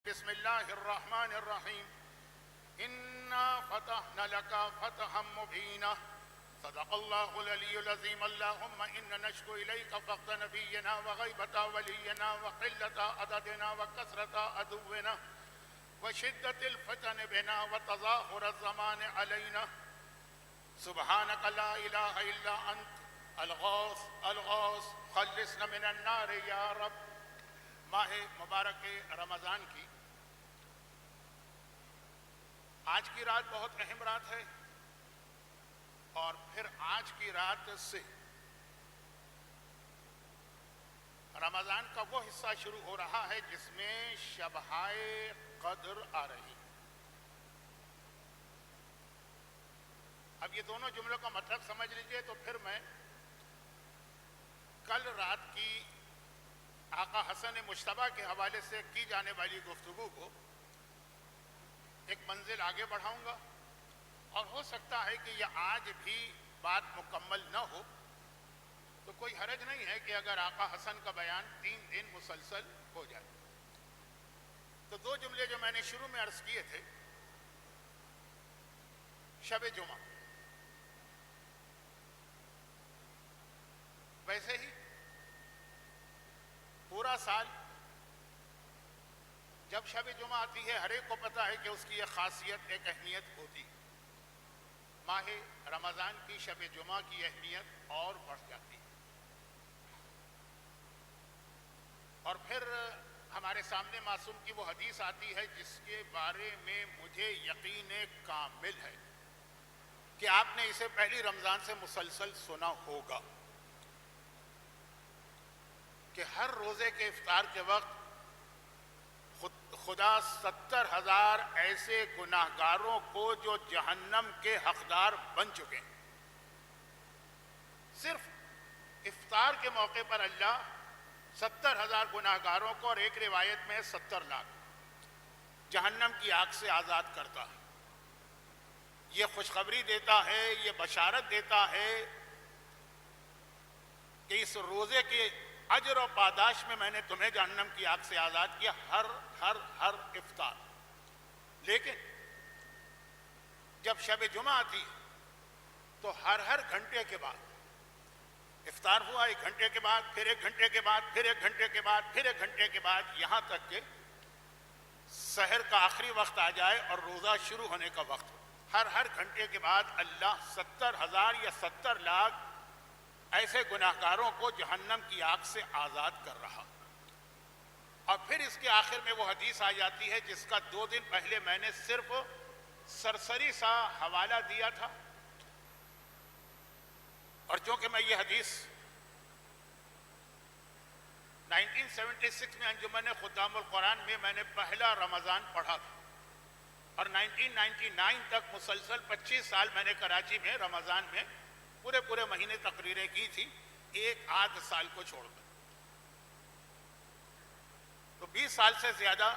بسم الله الرحمن الرحيم إنا فتحنا لك فتحا مبينا صدق الله العلي العظيم. اللهم إنا نشكو إليك فقد نبينا وغيبة ولينا وقلة عددنا وكثرة عدونا وشدة الفتن بنا وتظاهر الزمان علينا. سبحانك لا إله إلا أنت الغوث الغوث خلصنا من النار یا رب. ماہ مبارک رمضان کی آج کی رات بہت اہم رات ہے، اور پھر آج کی رات سے رمضان کا وہ حصہ شروع ہو رہا ہے جس میں شبہائے قدر آ رہی. اب یہ دونوں جملوں کا مطلب سمجھ لیجئے تو پھر میں کل رات کی آقا حسن مجتبیٰ کے حوالے سے کی جانے والی گفتگو کو ایک منزل آگے بڑھاؤں گا، اور ہو سکتا ہے کہ یہ آج بھی بات مکمل نہ ہو تو کوئی حرج نہیں ہے کہ اگر آقا حسن کا بیان 3 دن مسلسل ہو جائے. تو 2 جملے جو میں نے شروع میں عرض کیے تھے، شب جمعہ، ویسے ہی پورا سال جب شب جمعہ آتی ہے ہر ایک کو پتہ ہے کہ اس کی ایک خاصیت، ایک اہمیت ہوتی. ماہ رمضان کی شب جمعہ کی اہمیت اور بڑھ جاتی ہے. اور پھر ہمارے سامنے معصوم کی وہ حدیث آتی ہے جس کے بارے میں مجھے یقین کامل ہے کہ آپ نے اسے پہلی رمضان سے مسلسل سنا ہوگا، کہ ہر روزے کے افطار کے وقت خدا 70,000 ایسے گناہگاروں کو جو جہنم کے حقدار بن چکے ہیں، صرف افطار کے موقع پر اللہ 70,000 گناہگاروں کو، اور ایک روایت میں 70 لاکھ جہنم کی آگ سے آزاد کرتا ہے. یہ خوشخبری دیتا ہے، یہ بشارت دیتا ہے کہ اس روزے کے اجر و پاداش میں میں نے تمہیں جہنم کی آگ سے آزاد کیا ہر افطار. لیکن جب شب جمعہ آتی تو ہر گھنٹے کے بعد افطار ہوا، 1 گھنٹے کے بعد، پھر 1 گھنٹے کے بعد، پھر 1 گھنٹے کے بعد، پھر 1 گھنٹے کے بعد، یہاں تک کہ سحر کا آخری وقت آ جائے اور روزہ شروع ہونے کا وقت ہو. ہر گھنٹے کے بعد اللہ 70,000 یا 70 لاکھ ایسے گناہگاروں کو جہنم کی آگ سے آزاد کر رہا. اور پھر اس کے آخر میں وہ حدیث آ جاتی ہے جس کا 2 دن پہلے میں نے صرف سرسری سا حوالہ دیا تھا، اور چونکہ میں یہ حدیث 1976 میں انجمن خدام القرآن میں نے پہلا رمضان پڑھا تھا، اور 1999 تک مسلسل 25 سال میں نے کراچی میں رمضان میں پورے مہینے تقریریں کی تھی، 1 آدھ سال کو چھوڑ کر. تو 20 سال سے زیادہ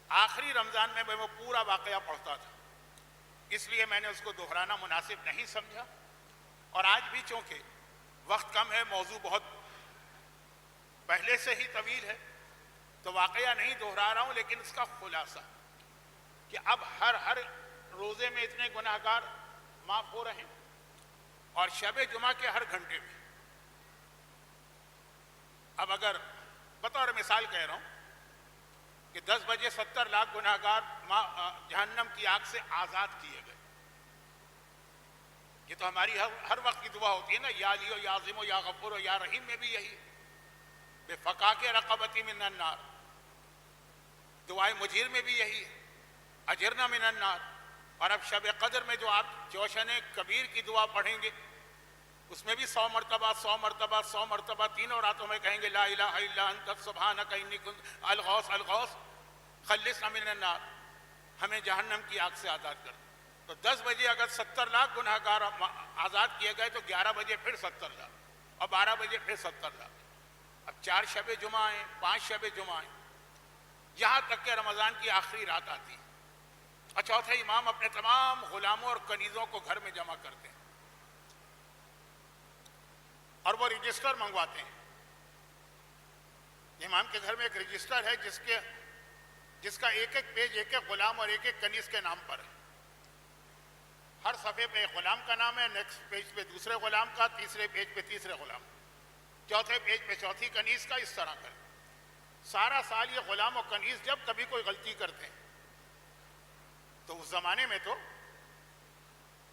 آخری رمضان میں وہ پورا واقعہ پڑھتا تھا، اس لیے میں نے اس کو دہرانا مناسب نہیں سمجھا. اور آج بھی چونکہ وقت کم ہے، موضوع بہت پہلے سے ہی طویل ہے، تو واقعہ نہیں دہرا رہا ہوں، لیکن اس کا خلاصہ کہ اب ہر روزے میں اتنے گناہگار معاف ہو رہے ہیں، اور شب جمعہ کے ہر گھنٹے میں. اب اگر بطور مثال کہہ رہا ہوں کہ 10 بجے 70 لاکھ گناہگار جہنم کی آگ سے آزاد کیے گئے. یہ تو ہماری ہر وقت کی دعا ہوتی ہے نا، یا علیو یا عظیم یا غفور یا رحیم میں بھی یہی بے فقاک رقبتی من النار. دعائے مجیر میں بھی یہی ہے، اجرنا من النار. اور اب شب قدر میں جو آپ جوشن کبیر کی دعا پڑھیں گے، اس میں بھی 100 مرتبہ تینوں راتوں میں کہیں گے لا الہ الا انت سبحانک انی کنت الغوث الغوث خلصنا من النار، ہمیں جہنم کی آگ سے آزاد کر. تو 10 بجے اگر 70 لاکھ گناہگار آزاد کیے گئے تو 11 بجے پھر 70 لاکھ، اور 12 بجے پھر 70 لاکھ. اب 4 شب جمعہ ہیں، 5 شب جمعہ ہیں، یہاں تک کہ رمضان کی آخری رات آتی ہے، اور چوتھے امام اپنے تمام غلاموں اور کنیزوں کو گھر میں جمع کرتے ہیں، اور وہ رجسٹر منگواتے ہیں. امام کے گھر میں ایک رجسٹر ہے جس کے جس کا ایک ایک پیج ایک ایک غلام اور ایک ایک کنیز کے نام پر ہے. ہر صفحے پہ ایک غلام کا نام ہے، نیکسٹ پیج پہ دوسرے غلام کا، تیسرے پیج پہ تیسرے غلام، چوتھے پیج پہ چوتھی کنیز کا، اس طرح کر سارا سال یہ غلام اور کنیز جب کبھی کوئی غلطی کرتے ہیں تو اس زمانے میں تو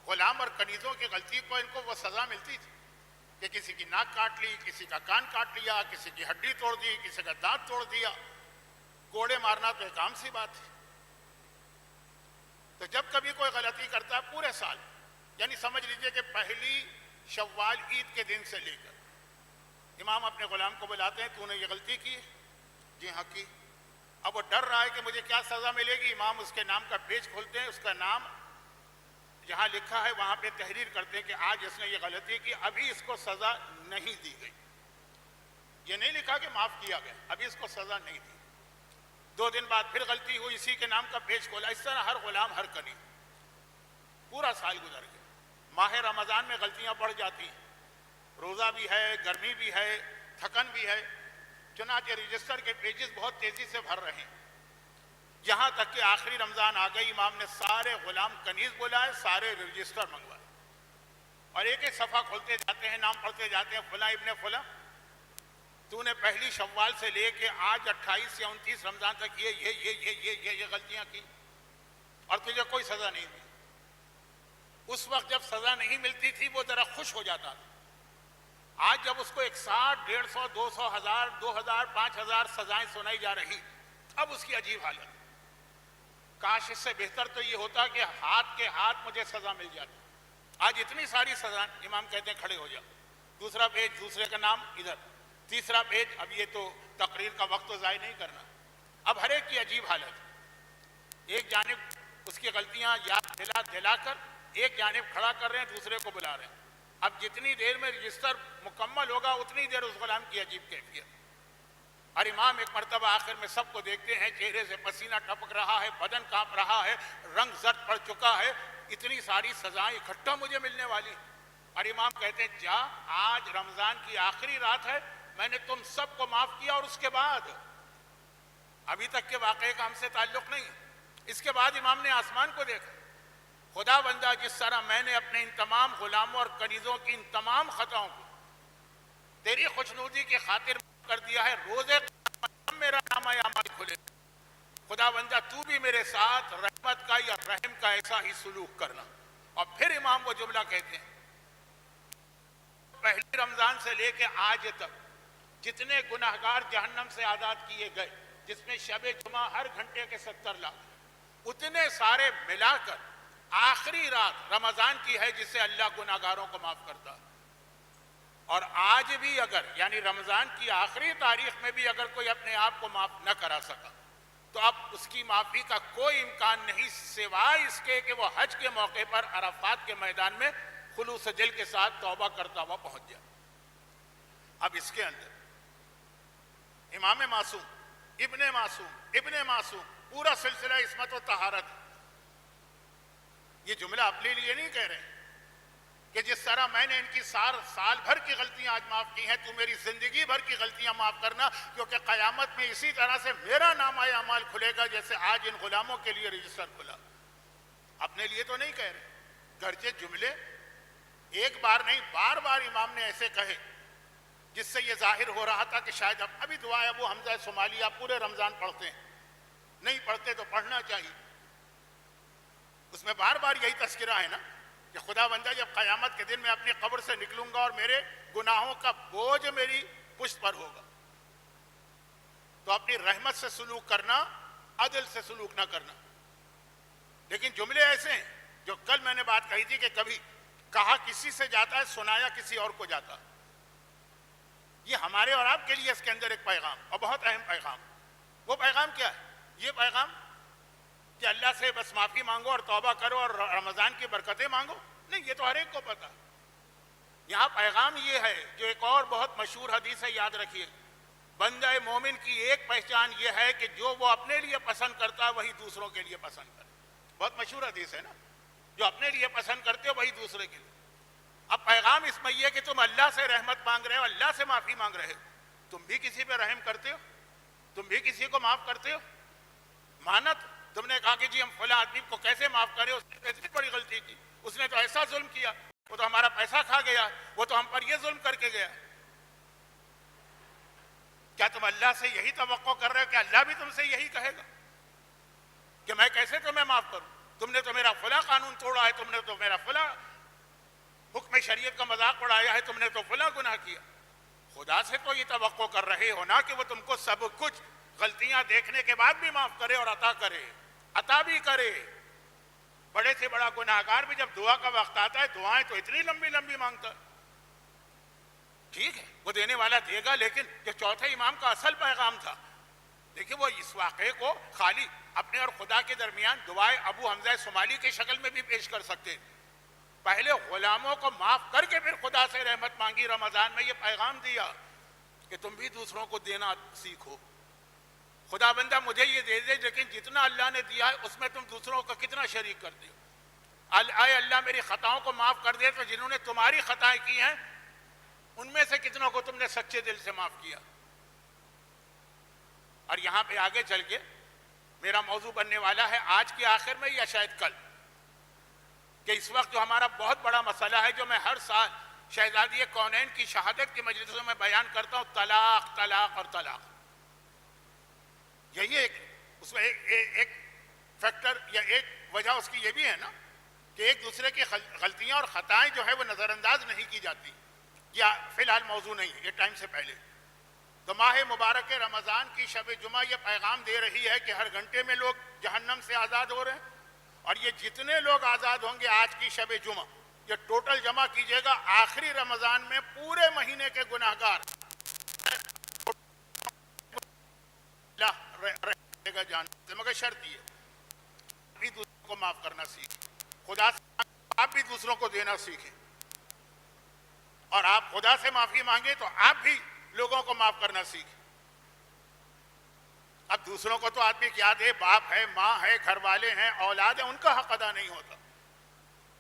غلام اور کنیزوں کی غلطی کو ان کو وہ سزا ملتی تھی کہ کسی کی ناک کاٹ لی، کسی کا کان کاٹ لیا، کسی کی ہڈی توڑ دی، کسی کا دانت توڑ دیا. کوڑے مارنا تو ایک عام سی بات ہے. تو جب کبھی کوئی غلطی کرتا ہے پورے سال، یعنی سمجھ لیجئے کہ پہلی شوال عید کے دن سے لے کر امام اپنے غلام کو بلاتے ہیں، تو نے یہ غلطی کی؟ جی ہاں کی. اب وہ ڈر رہا ہے کہ مجھے کیا سزا ملے گی. امام اس کے نام کا پیج کھولتے ہیں، اس کا نام جہاں لکھا ہے وہاں پہ تحریر کرتے ہیں کہ آج اس نے یہ غلطی کی، ابھی اس کو سزا نہیں دی گئی. یہ نہیں لکھا کہ معاف کیا گیا، ابھی اس کو سزا نہیں دی. 2 دن بعد پھر غلطی ہوئی، اسی کے نام کا پیج کھولا. اس طرح ہر غلام ہر کنی. پورا سال گزر گیا. ماہ رمضان میں غلطیاں بڑھ جاتی ہیں، روزہ بھی ہے، گرمی بھی ہے، تھکن بھی ہے، چنانچہ رجسٹر کے پیجز بہت تیزی سے بھر رہے ہیں. یہاں تک کہ آخری رمضان آ گئی، امام نے سارے غلام کنیز بلائے، سارے رجسٹر منگوائے اور ایک ایک صفحہ کھولتے جاتے ہیں، نام پڑھتے جاتے ہیں. فلاں ابن فلاں، تو نے پہلی شوال سے لے کے آج 28 یا 29 رمضان تک یہ غلطیاں کی اور تجھے کوئی سزا نہیں دی. اس وقت جب سزا نہیں ملتی تھی وہ ذرا خوش ہو جاتا تھا. آج جب اس کو 160، 150، 200، 1000، 2000، 5000 سزائیں سنائی جا رہی، اب اس کی عجیب حالت. کاش اس سے بہتر تو یہ ہوتا کہ ہاتھ کے ہاتھ مجھے سزا مل جاتی. آج اتنی ساری سزا. امام کہتے ہیں کھڑے ہو جاؤ. دوسرا پیج، دوسرے کا نام ادھر، تیسرا پیج. اب یہ تو تقریر کا وقت تو ضائع نہیں کرنا. اب ہر ایک کی عجیب حالت. ایک جانب اس کی غلطیاں یاد دلا کر ایک جانب کھڑا کر رہے ہیں، دوسرے کو بلا رہے ہیں. اب جتنی دیر میں رجسٹر مکمل ہوگا اتنی دیر اس غلام کی عجیب کیفیت. اور امام ایک مرتبہ آخر میں سب کو دیکھتے ہیں، چہرے سے پسینہ ٹپک رہا ہے، بدن کانپ رہا ہے، رنگ زرد پڑ چکا ہے، اتنی ساری سزائیں اکٹھا مجھے ملنے والی. اور امام کہتے ہیں جا، آج رمضان کی آخری رات ہے، میں نے تم سب کو معاف کیا، اور اس کے بعد ابھی تک کے واقعے کا ہم سے تعلق نہیں. اس کے بعد امام نے آسمان کو دیکھا. خدا بندہ، جس طرح میں نے اپنے ان تمام غلاموں اور کنیزوں کی ان تمام خطاؤں کو تیری خوشنودی کی خاطر کر دیا ہے، روزے قیامت میرا نامہ اعمال کھلے. خدا بندہ تو بھی میرے ساتھ رحمت کا یا رحم کا ایسا ہی سلوک کرنا. اور پھر امام وہ جملہ کہتے ہیں، پہلی رمضان سے لے کے آج تک جتنے گناہگار جہنم سے آزاد کیے گئے، جس میں شب جمعہ ہر گھنٹے کے 70 لاکھ، اتنے سارے ملا کر آخری رات رمضان کی ہے جسے اللہ گناہگاروں کو معاف کرتا. اور آج بھی اگر، یعنی رمضان کی آخری تاریخ میں بھی اگر کوئی اپنے آپ کو معاف نہ کرا سکا تو اب اس کی معافی کا کوئی امکان نہیں سوائے اس کے کہ وہ حج کے موقع پر عرفات کے میدان میں خلوص دل کے ساتھ توبہ کرتا ہوا پہنچ جائے. اب اس کے اندر امام معصوم، ابن معصوم، پورا سلسلہ عصمت و طہارت. یہ جملہ اپنے لیے نہیں کہہ رہے کہ جس طرح میں نے ان کی سال بھر کی غلطیاں آج معاف کی ہیں، تو میری زندگی بھر کی غلطیاں معاف کرنا، کیونکہ قیامت میں اسی طرح سے میرا نامہ اعمال کھلے گا جیسے آج ان غلاموں کے لیے رجسٹر کھلا. اپنے لیے تو نہیں کہہ رہے. گرچہ جملے ایک بار نہیں بار بار امام نے ایسے کہے جس سے یہ ظاہر ہو رہا تھا کہ شاید ابھی دعا ابو حمزہ صومالیہ پورے رمضان پڑھتے ہیں، نہیں پڑھتے تو پڑھنا چاہیے. اس میں بار بار یہی تذکرہ ہے نا کہ خدا بندہ جب قیامت کے دن میں اپنی قبر سے نکلوں گا اور میرے گناہوں کا بوجھ میری پشت پر ہوگا تو اپنی رحمت سے سلوک کرنا، عدل سے سلوک نہ کرنا. لیکن جملے ایسے ہیں جو کل میں نے بات کہی تھی کہ کبھی کہا کسی سے جاتا ہے، سنایا کسی اور کو جاتا. یہ ہمارے اور آپ کے لیے اس کے اندر ایک پیغام، اور بہت اہم پیغام. وہ پیغام کیا ہے؟ یہ پیغام کہ اللہ سے بس معافی مانگو اور توبہ کرو اور رمضان کی برکتیں مانگو؟ نہیں، یہ تو ہر ایک کو پتا. یہاں پیغام یہ ہے جو ایک اور بہت مشہور حدیث ہے، یاد رکھیے. بندہ مومن کی ایک پہچان یہ ہے کہ جو وہ اپنے لیے پسند کرتا ہے وہی دوسروں کے لیے پسند کرے. بہت مشہور حدیث ہے نا، جو اپنے لیے پسند کرتے ہو وہی دوسرے کے لیے. اب پیغام اس میں یہ کہ تم اللہ سے رحمت مانگ رہے ہو، اللہ سے معافی مانگ رہے ہو، تم بھی کسی پہ رحم کرتے ہو؟ تم بھی کسی کو معاف کرتے ہو؟ مانت تم نے کہا کہ جی ہم فلاں آدمی کو کیسے معاف کریں، اس نے تو اتنی بڑی غلطی کی، اس نے تو ایسا ظلم کیا، وہ تو ہمارا پیسہ کھا گیا، وہ تو ہم پر یہ ظلم کر کے گیا. کیا تم اللہ سے یہی توقع کر رہے ہو کہ اللہ بھی تم سے یہی کہے گا کہ میں کیسے تمہیں معاف کروں؟ تم نے تو میرا فلاں قانون توڑا ہے، تم نے تو میرا فلاں حکم شریعت کا مذاق اڑایا ہے، تم نے تو فلاں گناہ کیا. خدا سے تو یہ توقع کر رہے ہو نا کہ وہ تم کو سب کچھ غلطیاں دیکھنے کے بعد بھی معاف کرے اور عطا کرے، عطا بھی کرے. بڑے سے بڑا گناہگار بھی جب دعا کا وقت آتا ہے دعائیں تو اتنی لمبی لمبی مانگتا ہے. ٹھیک ہے وہ دینے والا دے گا، لیکن جو چوتھے امام کا اصل پیغام تھا، دیکھیں وہ اس واقعے کو خالی اپنے اور خدا کے درمیان دعائے ابو حمزہ صومالی کی شکل میں بھی پیش کر سکتے. پہلے غلاموں کو معاف کر کے پھر خدا سے رحمت مانگی. رمضان میں یہ پیغام دیا کہ تم بھی دوسروں کو دینا سیکھو. خدا بندہ مجھے یہ دے دے، لیکن جتنا اللہ نے دیا ہے اس میں تم دوسروں کو کتنا شریک کر دے. اے اللہ میری خطاؤں کو معاف کر دے، تو جنہوں نے تمہاری خطائیں کی ہیں ان میں سے کتنوں کو تم نے سچے دل سے معاف کیا. اور یہاں پہ آگے چل کے میرا موضوع بننے والا ہے آج کے آخر میں یا شاید کل، کہ اس وقت جو ہمارا بہت بڑا مسئلہ ہے، جو میں ہر سال شہزادی کونین کی شہادت کی مجلسوں میں بیان کرتا ہوں، طلاق طلاق اور طلاق. یہی اس میں ایک فیکٹر یا ایک وجہ اس کی یہ بھی ہے نا کہ ایک دوسرے کی غلطیاں اور خطائیں جو ہے وہ نظر انداز نہیں کی جاتی. یا فی الحال موضوع نہیں ہے، یہ ٹائم سے پہلے. تو ماہ مبارک رمضان کی شب جمعہ یہ پیغام دے رہی ہے کہ ہر گھنٹے میں لوگ جہنم سے آزاد ہو رہے ہیں، اور یہ جتنے لوگ آزاد ہوں گے آج کی شب جمعہ، یہ ٹوٹل جمع کیجئے گا، آخری رمضان میں پورے مہینے کے گناہگار رہے گا جہنم سے. مگر شرط یہ بھی دوسروں کو معاف کرنا سیکھیں. خدا سے آپ بھی دوسروں کو دینا سیکھیں، اور آپ خدا سے معافی مانگیں تو آپ بھی لوگوں کو معاف کرنا سیکھیں. اب دوسروں کو تو آدمی کیا دے، باپ ہے، ماں ہے، گھر والے ہیں، اولاد ہیں، ان کا حق ادا نہیں ہوتا.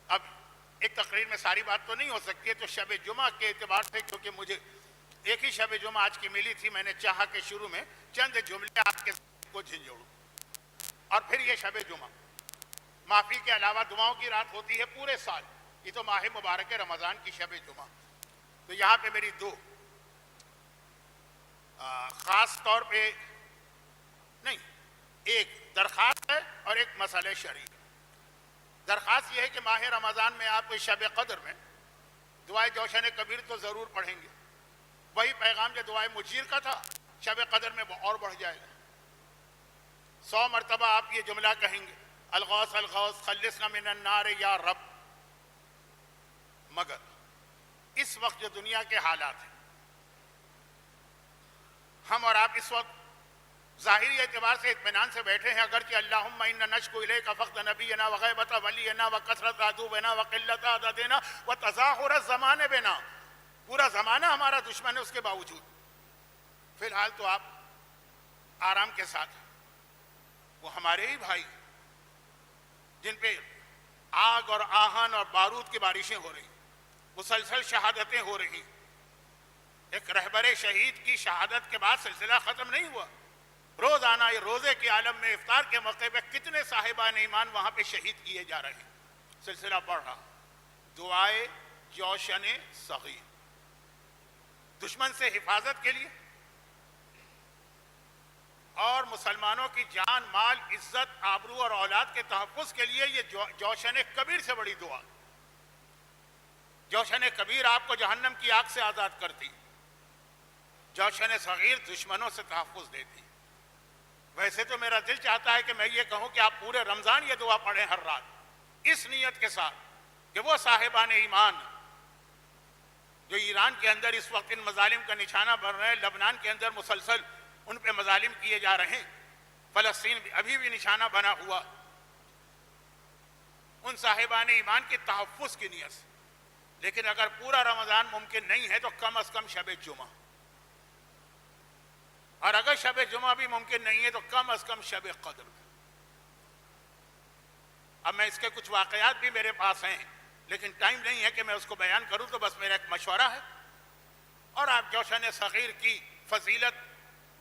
اب ایک تقریر میں ساری بات تو نہیں ہو سکتی ہے، تو شب جمعہ کے اعتبار سے، کیونکہ مجھے ایک ہی شب جمعہ آج کی ملی تھی، میں نے چاہا کہ شروع میں چند جملے آپ کے کو جھنجھوڑوں. اور پھر یہ شب جمعہ معافی کے علاوہ دعاؤں کی رات ہوتی ہے پورے سال، یہ تو ماہ مبارک رمضان کی شب جمعہ. تو یہاں پہ میری دو خاص طور پہ نہیں، ایک درخواست ہے اور ایک مسئلہ شرعی. درخواست یہ ہے کہ ماہ رمضان میں آپ شب قدر میں دعائے جوشن کبیر تو ضرور پڑھیں گے. وہی پیغام جو دعائے مجیر کا تھا شب قدر میں وہ اور بڑھ جائے گا. 100 مرتبہ آپ یہ جملہ کہیں گے، الغوث الغوث خلصنا من النار یا رب. مگر اس وقت جو دنیا کے حالات ہیں، ہم اور آپ اس وقت ظاہری اعتبار سے اطمینان سے بیٹھے ہیں، اگرچہ اللہم انا نشکو الیک فقد نبینا وغیبت ولینا وکثرت عدونا وقلت عددنا وتظاہر الزمان بنا. پورا زمانہ ہمارا دشمن ہے، اس کے باوجود فی الحال تو آپ آرام کے ساتھ، وہ ہمارے ہی بھائی جن پہ آگ اور آہن اور بارود کی بارشیں ہو رہی، مسلسل شہادتیں ہو رہی. ایک رہبر شہید کی شہادت کے بعد سلسلہ ختم نہیں ہوا. روزانہ یہ روزے کے عالم میں افطار کے موقع پہ کتنے صاحبان ایمان وہاں پہ شہید کیے جا رہے ہیں. سلسلہ بڑھ رہا. دعائے جوشن صغیر، دشمن سے حفاظت کے لیے اور مسلمانوں کی جان، مال، عزت، آبرو اور اولاد کے تحفظ کے لیے یہ جوشن کبیر سے بڑی دعا. جوشن کبیر آپ کو جہنم کی آگ سے آزاد کرتی، جوشن صغیر دشمنوں سے تحفظ دیتی. ویسے تو میرا دل چاہتا ہے کہ میں یہ کہوں کہ آپ پورے رمضان یہ دعا پڑھیں ہر رات، اس نیت کے ساتھ کہ وہ صاحبان ایمان جو ایران کے اندر اس وقت ان مظالم کا نشانہ بن رہے ہیں، لبنان کے اندر مسلسل ان پہ مظالم کیے جا رہے ہیں، فلسطین ابھی بھی نشانہ بنا ہوا، ان صاحبان ایمان کے تحفظ کی نیت سے. لیکن اگر پورا رمضان ممکن نہیں ہے تو کم از کم شب جمعہ، اور اگر شب جمعہ بھی ممکن نہیں ہے تو کم از کم شب قدر میں. اب میں اس کے کچھ واقعات بھی میرے پاس ہیں، لیکن ٹائم نہیں ہے کہ میں اس کو بیان کروں، تو بس میرا ایک مشورہ ہے. اور آپ جوشن صغیر کی فضیلت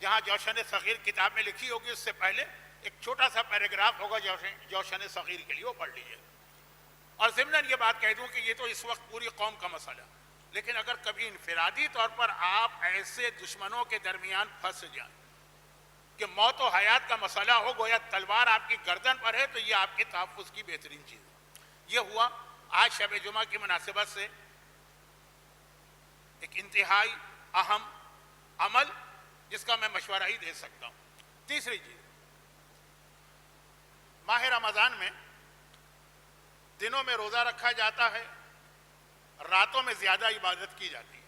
جہاں جوشن صغیر کتاب میں لکھی ہوگی، اس سے پہلے ایک چھوٹا سا پیراگراف ہوگا جوشن صغیر کے لیے، وہ پڑھ لیجیے. اور ضمناً یہ بات کہہ دوں کہ یہ تو اس وقت پوری قوم کا مسئلہ، لیکن اگر کبھی انفرادی طور پر آپ ایسے دشمنوں کے درمیان پھنس جائیں کہ موت و حیات کا مسئلہ ہو، گویا تلوار آپ کی گردن پر ہے، تو یہ آپ کے تحفظ کی بہترین چیز ہے. یہ ہوا آج شب جمعہ کی مناسبت سے ایک انتہائی اہم عمل جس کا میں مشورہ ہی دے سکتا ہوں. تیسری چیز، ماہ رمضان میں دنوں میں روزہ رکھا جاتا ہے، راتوں میں زیادہ عبادت کی جاتی ہے.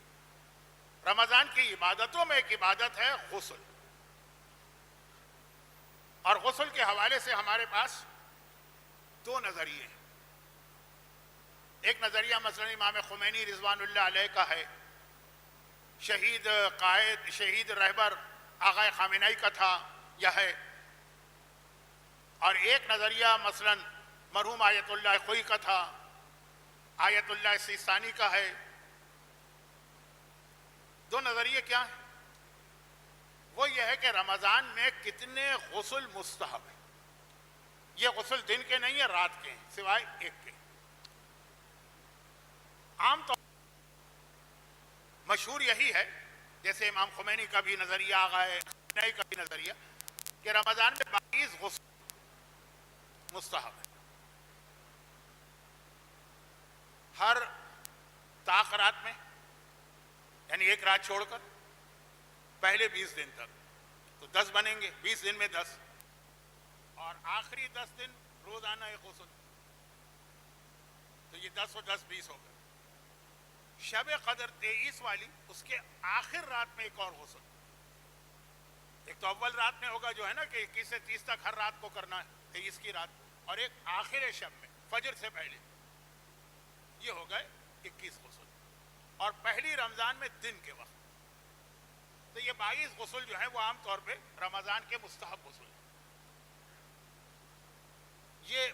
رمضان کی عبادتوں میں ایک عبادت ہے غسل، اور غسل کے حوالے سے ہمارے پاس دو نظریے ہیں. ایک نظریہ مثلا امام خمینی رضوان اللہ علیہ کا ہے، شہید قائد شہید رہبر آقا خامنہئی کا تھا یا ہے. اور ایک نظریہ مثلا مرحوم آیت اللہ خوئی کا تھا، آیت اللہ سیستانی کا ہے. دو نظریے کیا ہیں؟ وہ یہ ہے کہ رمضان میں کتنے غسل مستحب ہیں. یہ غسل دن کے نہیں ہیں، رات کے ہیں، سوائے ایک کے. عام طور مشہور یہی ہے، جیسے امام خمینی کا بھی نظریہ آغا ہے، خامنہئی کا بھی نظریہ، کہ رمضان میں 22 غسل مستحب ہے. ہر طاق رات میں، یعنی ایک رات چھوڑ کر پہلے 20 دن تک تو 10 بنیں گے، 20 دن میں 10، اور آخری 10 دن روزانہ ایک غسل، تو یہ 10 اور 10 20 ہو گئے. شب قدر 23 والی، اس کے آخر رات میں ایک اور غسل. ایک تو اول رات میں ہوگا جو ہے نا کہ 21 سے 30 تک ہر رات کو کرنا ہے، 23 کی رات، اور ایک آخر شب میں فجر سے پہلے، یہ ہو گئے 21 غسل. اور پہلی رمضان میں دن کے وقت، تو یہ 22 غسل جو ہے وہ عام طور پہ رمضان کے مستحب غسل ہیں. یہ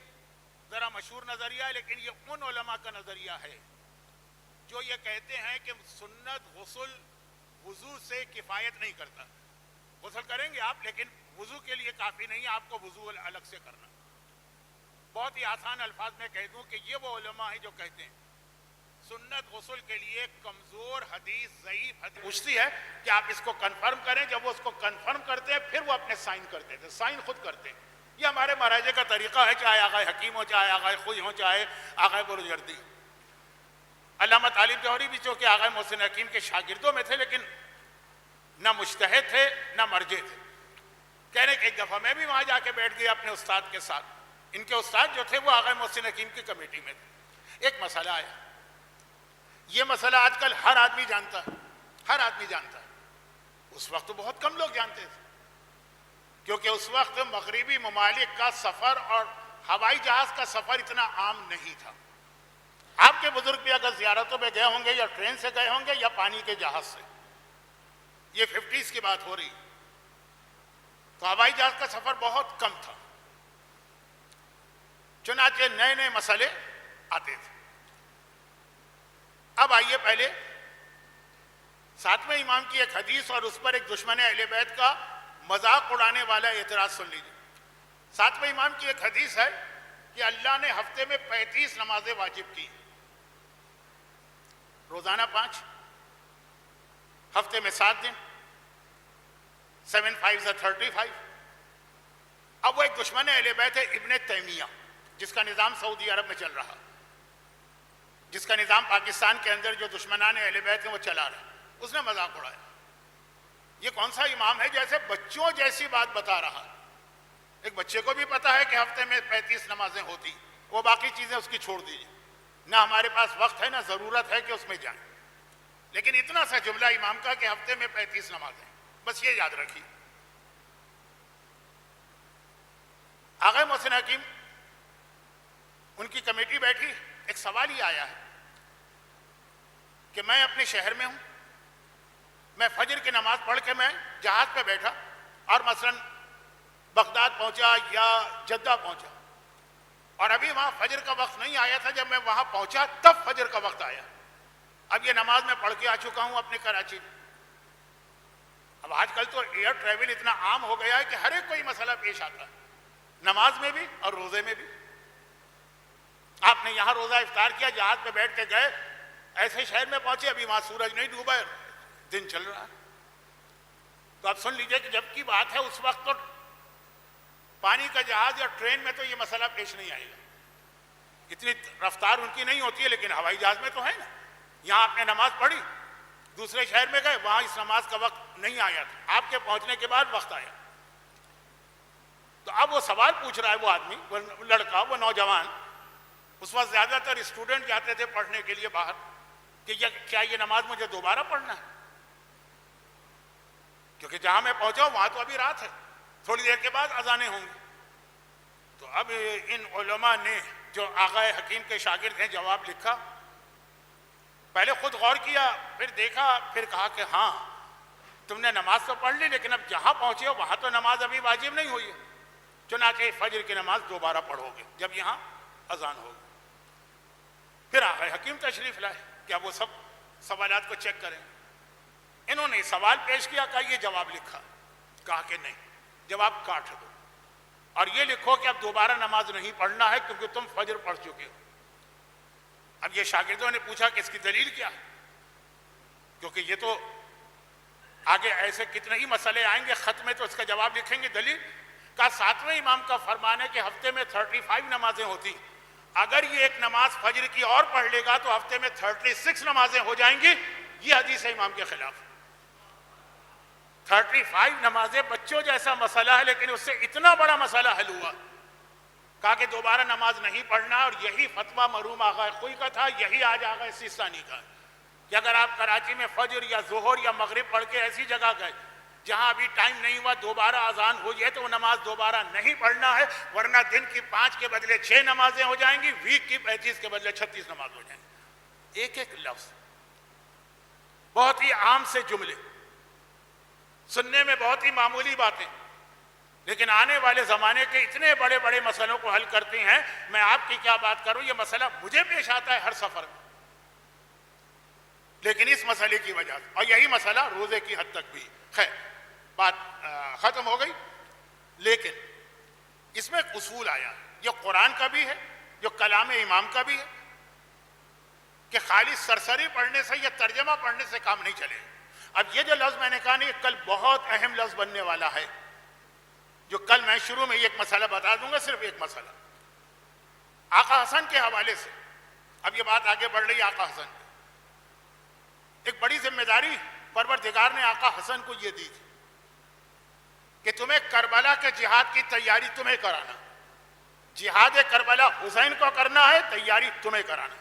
ذرا مشہور نظریہ ہے، لیکن یہ ان علماء کا نظریہ ہے جو یہ کہتے ہیں کہ سنت غسل وضو سے کفایت نہیں کرتا. غسل کریں گے آپ، لیکن وضو کے لیے کافی نہیں ہے، آپ کو وضو الگ سے کرنا. بہت ہی آسان الفاظ میں کہہ دوں کہ یہ وہ علماء ہیں جو کہتے ہیں سنت غسل کے لیے کمزور حدیث، ضعیف حدیث پوچھتی ہے کہ آپ اس کو کنفرم کریں. جب وہ اس کو کنفرم کرتے ہیں پھر وہ اپنے سائن کرتے تھے، سائن خود کرتے ہیں. یہ ہمارے مہاراجے کا طریقہ ہے، چاہے آغا حکیم ہو، چاہے آغا خوئی ہو، چاہے آغا بروجردی. علامہ طالب جوہری بھی چونکہ آغا محسن حکیم کے شاگردوں میں تھے، لیکن نہ مجتہد تھے نہ مرجع تھے. کہنے کہ ایک دفعہ میں بھی وہاں جا کے بیٹھ گیا اپنے استاد کے ساتھ. ان کے استاد جو تھے وہ آغا محسن حکیم کی کمیٹی میں تھے. ایک مسئلہ آیا، یہ مسئلہ آج کل ہر آدمی جانتا ہے، ہر آدمی جانتا ہے. اس وقت تو بہت کم لوگ جانتے تھے، کیونکہ اس وقت مغربی ممالک کا سفر اور ہوائی جہاز کا سفر اتنا عام نہیں تھا. آپ کے بزرگ بھی اگر زیارتوں میں گئے ہوں گے یا ٹرین سے گئے ہوں گے یا پانی کے جہاز سے، یہ 50s کی بات ہو رہی، تو ہوائی جہاز کا سفر بہت کم تھا. چنانچہ نئے نئے مسئلے آتے تھے. اب آئیے پہلے 7ویں امام کی ایک حدیث اور اس پر ایک دشمن اہل بیت کا مذاق اڑانے والا اعتراض سن لیجیے. 7ویں امام کی ایک حدیث ہے کہ اللہ نے ہفتے میں 35 نمازیں واجب کی، روزانہ 5، ہفتے میں 7 دن، 7 5 35. اب وہ ایک دشمن اہل بیت ہے ابن تیمیہ، جس کا نظام سعودی عرب میں چل رہا، جس کا نظام پاکستان کے اندر جو دشمنان اہل بیت ہیں وہ چلا رہا. اس نے مذاق اڑایا. یہ کون سا امام ہے جیسے بچوں جیسی بات بتا رہا. ایک بچے کو بھی پتا ہے کہ ہفتے میں 35 نمازیں ہوتی، وہ باقی چیزیں اس کی چھوڑ دیجیے، نہ ہمارے پاس وقت ہے نہ ضرورت ہے کہ اس میں جائیں. لیکن اتنا سا جملہ امام کا کہ ہفتے میں 35 نمازیں، بس یہ یاد رکھیے. آغا محسن حکیم ان کی کمیٹی بیٹھی، ایک سوال ہی آیا ہے کہ میں اپنے شہر میں ہوں، میں فجر کی نماز پڑھ کے میں جہاز پہ بیٹھا اور مثلا بغداد پہنچا یا جدہ پہنچا، اور ابھی وہاں فجر کا وقت نہیں آیا تھا. جب میں وہاں پہنچا تب فجر کا وقت آیا. اب یہ نماز میں پڑھ کے آ چکا ہوں اپنے کراچی میں. اب آج کل تو ایئر ٹریول اتنا عام ہو گیا ہے کہ ہر ایک کوئی مسئلہ پیش آتا ہے. نماز میں بھی اور روزے میں بھی. آپ نے یہاں روزہ افطار کیا, جہاز پہ بیٹھ کے گئے, ایسے شہر میں پہنچے, ابھی وہاں سورج نہیں ڈوبا ہے, دن چل رہا ہے. تو آپ سن لیجئے کہ جب کی بات ہے اس وقت تو پانی کا جہاز یا ٹرین میں تو یہ مسئلہ پیش نہیں آئے گا, اتنی رفتار ان کی نہیں ہوتی ہے, لیکن ہوائی جہاز میں تو ہے نا. یہاں آپ نے نماز پڑھی, دوسرے شہر میں گئے, وہاں اس نماز کا وقت نہیں آیا تھا, آپ کے پہنچنے کے بعد وقت آیا. تو اب وہ سوال پوچھ رہا ہے وہ آدمی, وہ لڑکا, وہ نوجوان, اس وقت زیادہ تر اسٹوڈنٹ جاتے تھے پڑھنے کے لیے باہر, کہ کیا یہ نماز مجھے دوبارہ پڑھنا ہے, کیونکہ جہاں میں پہنچا ہوں وہاں تو ابھی رات ہے, تھوڑی دیر کے بعد اذانیں ہوں گی. تو اب ان علماء نے جو آغا حکیم کے شاگرد ہیں جواب لکھا, پہلے خود غور کیا, پھر دیکھا, پھر کہا کہ ہاں تم نے نماز تو پڑھ لی, لیکن اب جہاں پہنچے ہو وہاں تو نماز ابھی واجب نہیں ہوئی ہے, چنانچہ فجر کی نماز دوبارہ پڑھو گے جب یہاں اذان ہوگی. پھر آغا حکیم تشریف لائے کہ اب وہ سب سوالات کو چیک کریں. انہوں نے سوال پیش کیا, کہا یہ جواب لکھا, کہا کہ نہیں, جواب کاٹ دو اور یہ لکھو کہ اب دوبارہ نماز نہیں پڑھنا ہے کیونکہ تم فجر پڑھ چکے ہو. اب یہ شاگردوں نے پوچھا کہ اس کی دلیل کیا ہے, کیونکہ یہ تو آگے ایسے کتنے ہی مسئلے آئیں گے, خط میں تو اس کا جواب لکھیں گے. دلیل کا 7ویں امام کا فرمان ہے کہ ہفتے میں 35 نمازیں ہوتی, اگر یہ ایک نماز فجر کی اور پڑھ لے گا تو ہفتے میں 36 نمازیں ہو جائیں گی. یہ حدیث ہے امام کے خلاف. 35 نمازیں بچوں جیسا مسئلہ ہے, لیکن اس سے اتنا بڑا مسئلہ حل ہوا. کہا کہ دوبارہ نماز نہیں پڑھنا, اور یہی فتویٰ مرحوم آغا خوئی کا تھا, یہی آج آغا سیستانی کا, کہ اگر آپ کراچی میں فجر یا ظہر یا مغرب پڑھ کے ایسی جگہ گئے جہاں ابھی ٹائم نہیں ہوا, دوبارہ اذان ہوئی ہے, تو وہ نماز دوبارہ نہیں پڑھنا ہے, ورنہ دن کی 5 کے بدلے 6 نمازیں ہو جائیں گی, ویک کی 35 کے بدلے 36 نماز ہو جائیں گی. ایک ایک لفظ, بہت ہی عام سے جملے, سننے میں بہت ہی معمولی باتیں, لیکن آنے والے زمانے کے اتنے بڑے بڑے مسئلوں کو حل کرتی ہیں. میں آپ کی کیا بات کروں, یہ مسئلہ مجھے پیش آتا ہے ہر سفر میں, لیکن اس مسئلے کی وجہ سے, اور یہی مسئلہ روزے کی حد تک بھی. خیر, بات ختم ہو گئی, لیکن اس میں ایک اصول آیا, یہ قرآن کا بھی ہے, جو کلام امام کا بھی ہے, کہ خالی سرسری پڑھنے سے یا ترجمہ پڑھنے سے کام نہیں چلے. اب یہ جو لفظ میں نے کہا نہیں, کل بہت اہم لفظ بننے والا ہے, جو کل میں شروع میں ایک مسئلہ بتا دوں گا, صرف ایک مسئلہ آقا حسن کے حوالے سے. اب یہ بات آگے بڑھ رہی ہے آقا حسن کی. ایک بڑی ذمہ داری پروردگار نے آقا حسن کو یہ دی تھی کہ تمہیں کربلا کے جہاد کی تیاری تمہیں کرانا, جہاد کربلا حسین کو کرنا ہے, تیاری تمہیں کرانا.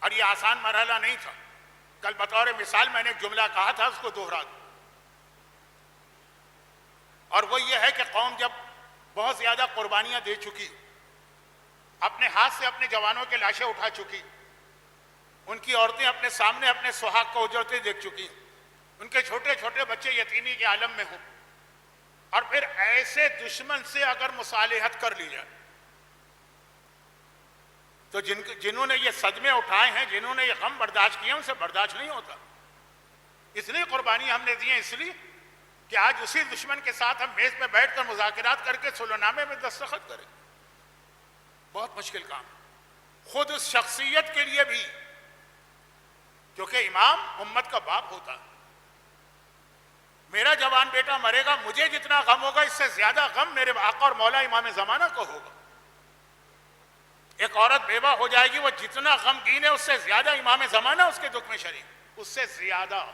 اور یہ آسان مرحلہ نہیں تھا. کل بطور مثال میں نے ایک جملہ کہا تھا, اس کو دوہرا دوں, اور وہ یہ ہے کہ قوم جب بہت زیادہ قربانیاں دے چکی, اپنے ہاتھ سے اپنے جوانوں کے لاشیں اٹھا چکی, ان کی عورتیں اپنے سامنے اپنے سہاگ کو اجڑتے دیکھ چکی, ان کے چھوٹے چھوٹے بچے یتیمی کے عالم میں ہوں, اور پھر ایسے دشمن سے اگر مصالحت کر لی جائے تو جنہوں نے یہ صدمے اٹھائے ہیں, جنہوں نے یہ غم برداشت کیے, ان سے برداشت نہیں ہوتا. اس لیے قربانی ہم نے دی ہیں, اس لیے کہ آج اسی دشمن کے ساتھ ہم میز پہ بیٹھ کر مذاکرات کر کے صلح نامے میں دستخط کریں. بہت مشکل کام, خود اس شخصیت کے لیے بھی, کیونکہ امام امت کا باپ ہوتا. میرا جوان بیٹا مرے گا, مجھے جتنا غم ہوگا اس سے زیادہ غم میرے آقا اور مولا امام زمانہ کو ہوگا. ایک عورت بیوہ ہو جائے گی, وہ جتنا غمگین ہے اس سے زیادہ امام زمانہ اس کے دکھ میں شریک, اس سے زیادہ.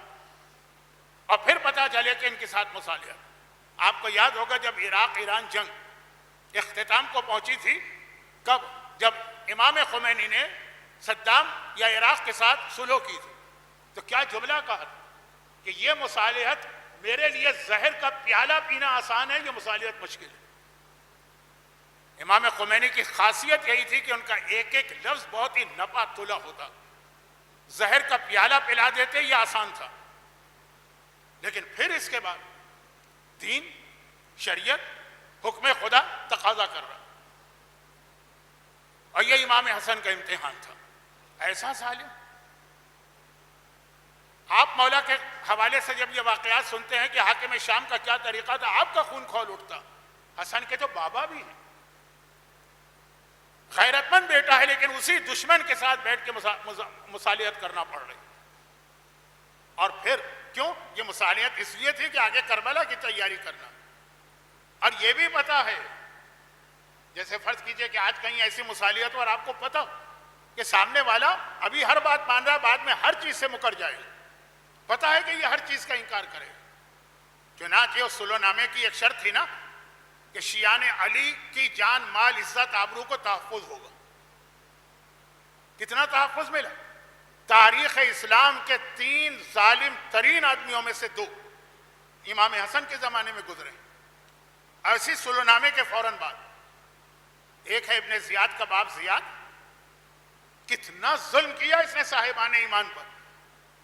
اور پھر پتہ چلے کہ ان کے ساتھ مصالحت. آپ کو یاد ہوگا جب عراق ایران جنگ اختتام کو پہنچی تھی, کب, جب امام خمینی نے صدام یا عراق کے ساتھ صلح کی تھی, تو کیا جملہ کہا کہ یہ مصالحت میرے لیے زہر کا پیالہ پینا آسان ہے, یہ مصالحت مشکل ہے. امام خمینی کی خاصیت یہی تھی کہ ان کا ایک ایک لفظ بہت ہی نپا تلا ہوتا. زہر کا پیالہ پلا دیتے, یہ آسان تھا. لیکن پھر اس کے بعد دین, شریعت, حکم خدا تقاضا کر رہا, اور یہ امام حسن کا امتحان تھا. ایسا ظالم, آپ مولا کے حوالے سے جب یہ واقعات سنتے ہیں کہ حاکم شام کا کیا طریقہ تھا, آپ کا خون کھول اٹھتا. حسن حسن کے تو بابا بھی ہیں، غیرت مند بیٹا ہے، لیکن اسی دشمن کے ساتھ بیٹھ کے مصالحت کرنا پڑ رہی۔ اور پھر کیوں؟ یہ مصالحت اس لیے تھی کہ آگے کربلا کی تیاری کرنا۔ اور یہ بھی پتا ہے، جیسے فرض کیجئے کہ آج کہیں ایسی مصالحت اور آپ کو پتا کہ سامنے والا ابھی ہر بات مان رہا، بعد میں ہر چیز سے مکر جائے گا، پتا ہے کہ یہ ہر چیز کا انکار کرے۔ چنانچہ اس صلح نامے کی ایک شرط تھی نا کہ شیعان علی کی جان، مال، عزت، آبرو کو تحفظ ہوگا۔ کتنا تحفظ ملا؟ تاریخ اسلام کے 3 ظالم ترین آدمیوں میں سے 2 امام حسن کے زمانے میں گزرے، ایسی صلح نامے کے فوراً بعد۔ ایک ہے ابن زیاد کا باپ زیاد، کتنا ظلم کیا اس نے صاحبان ایمان پر۔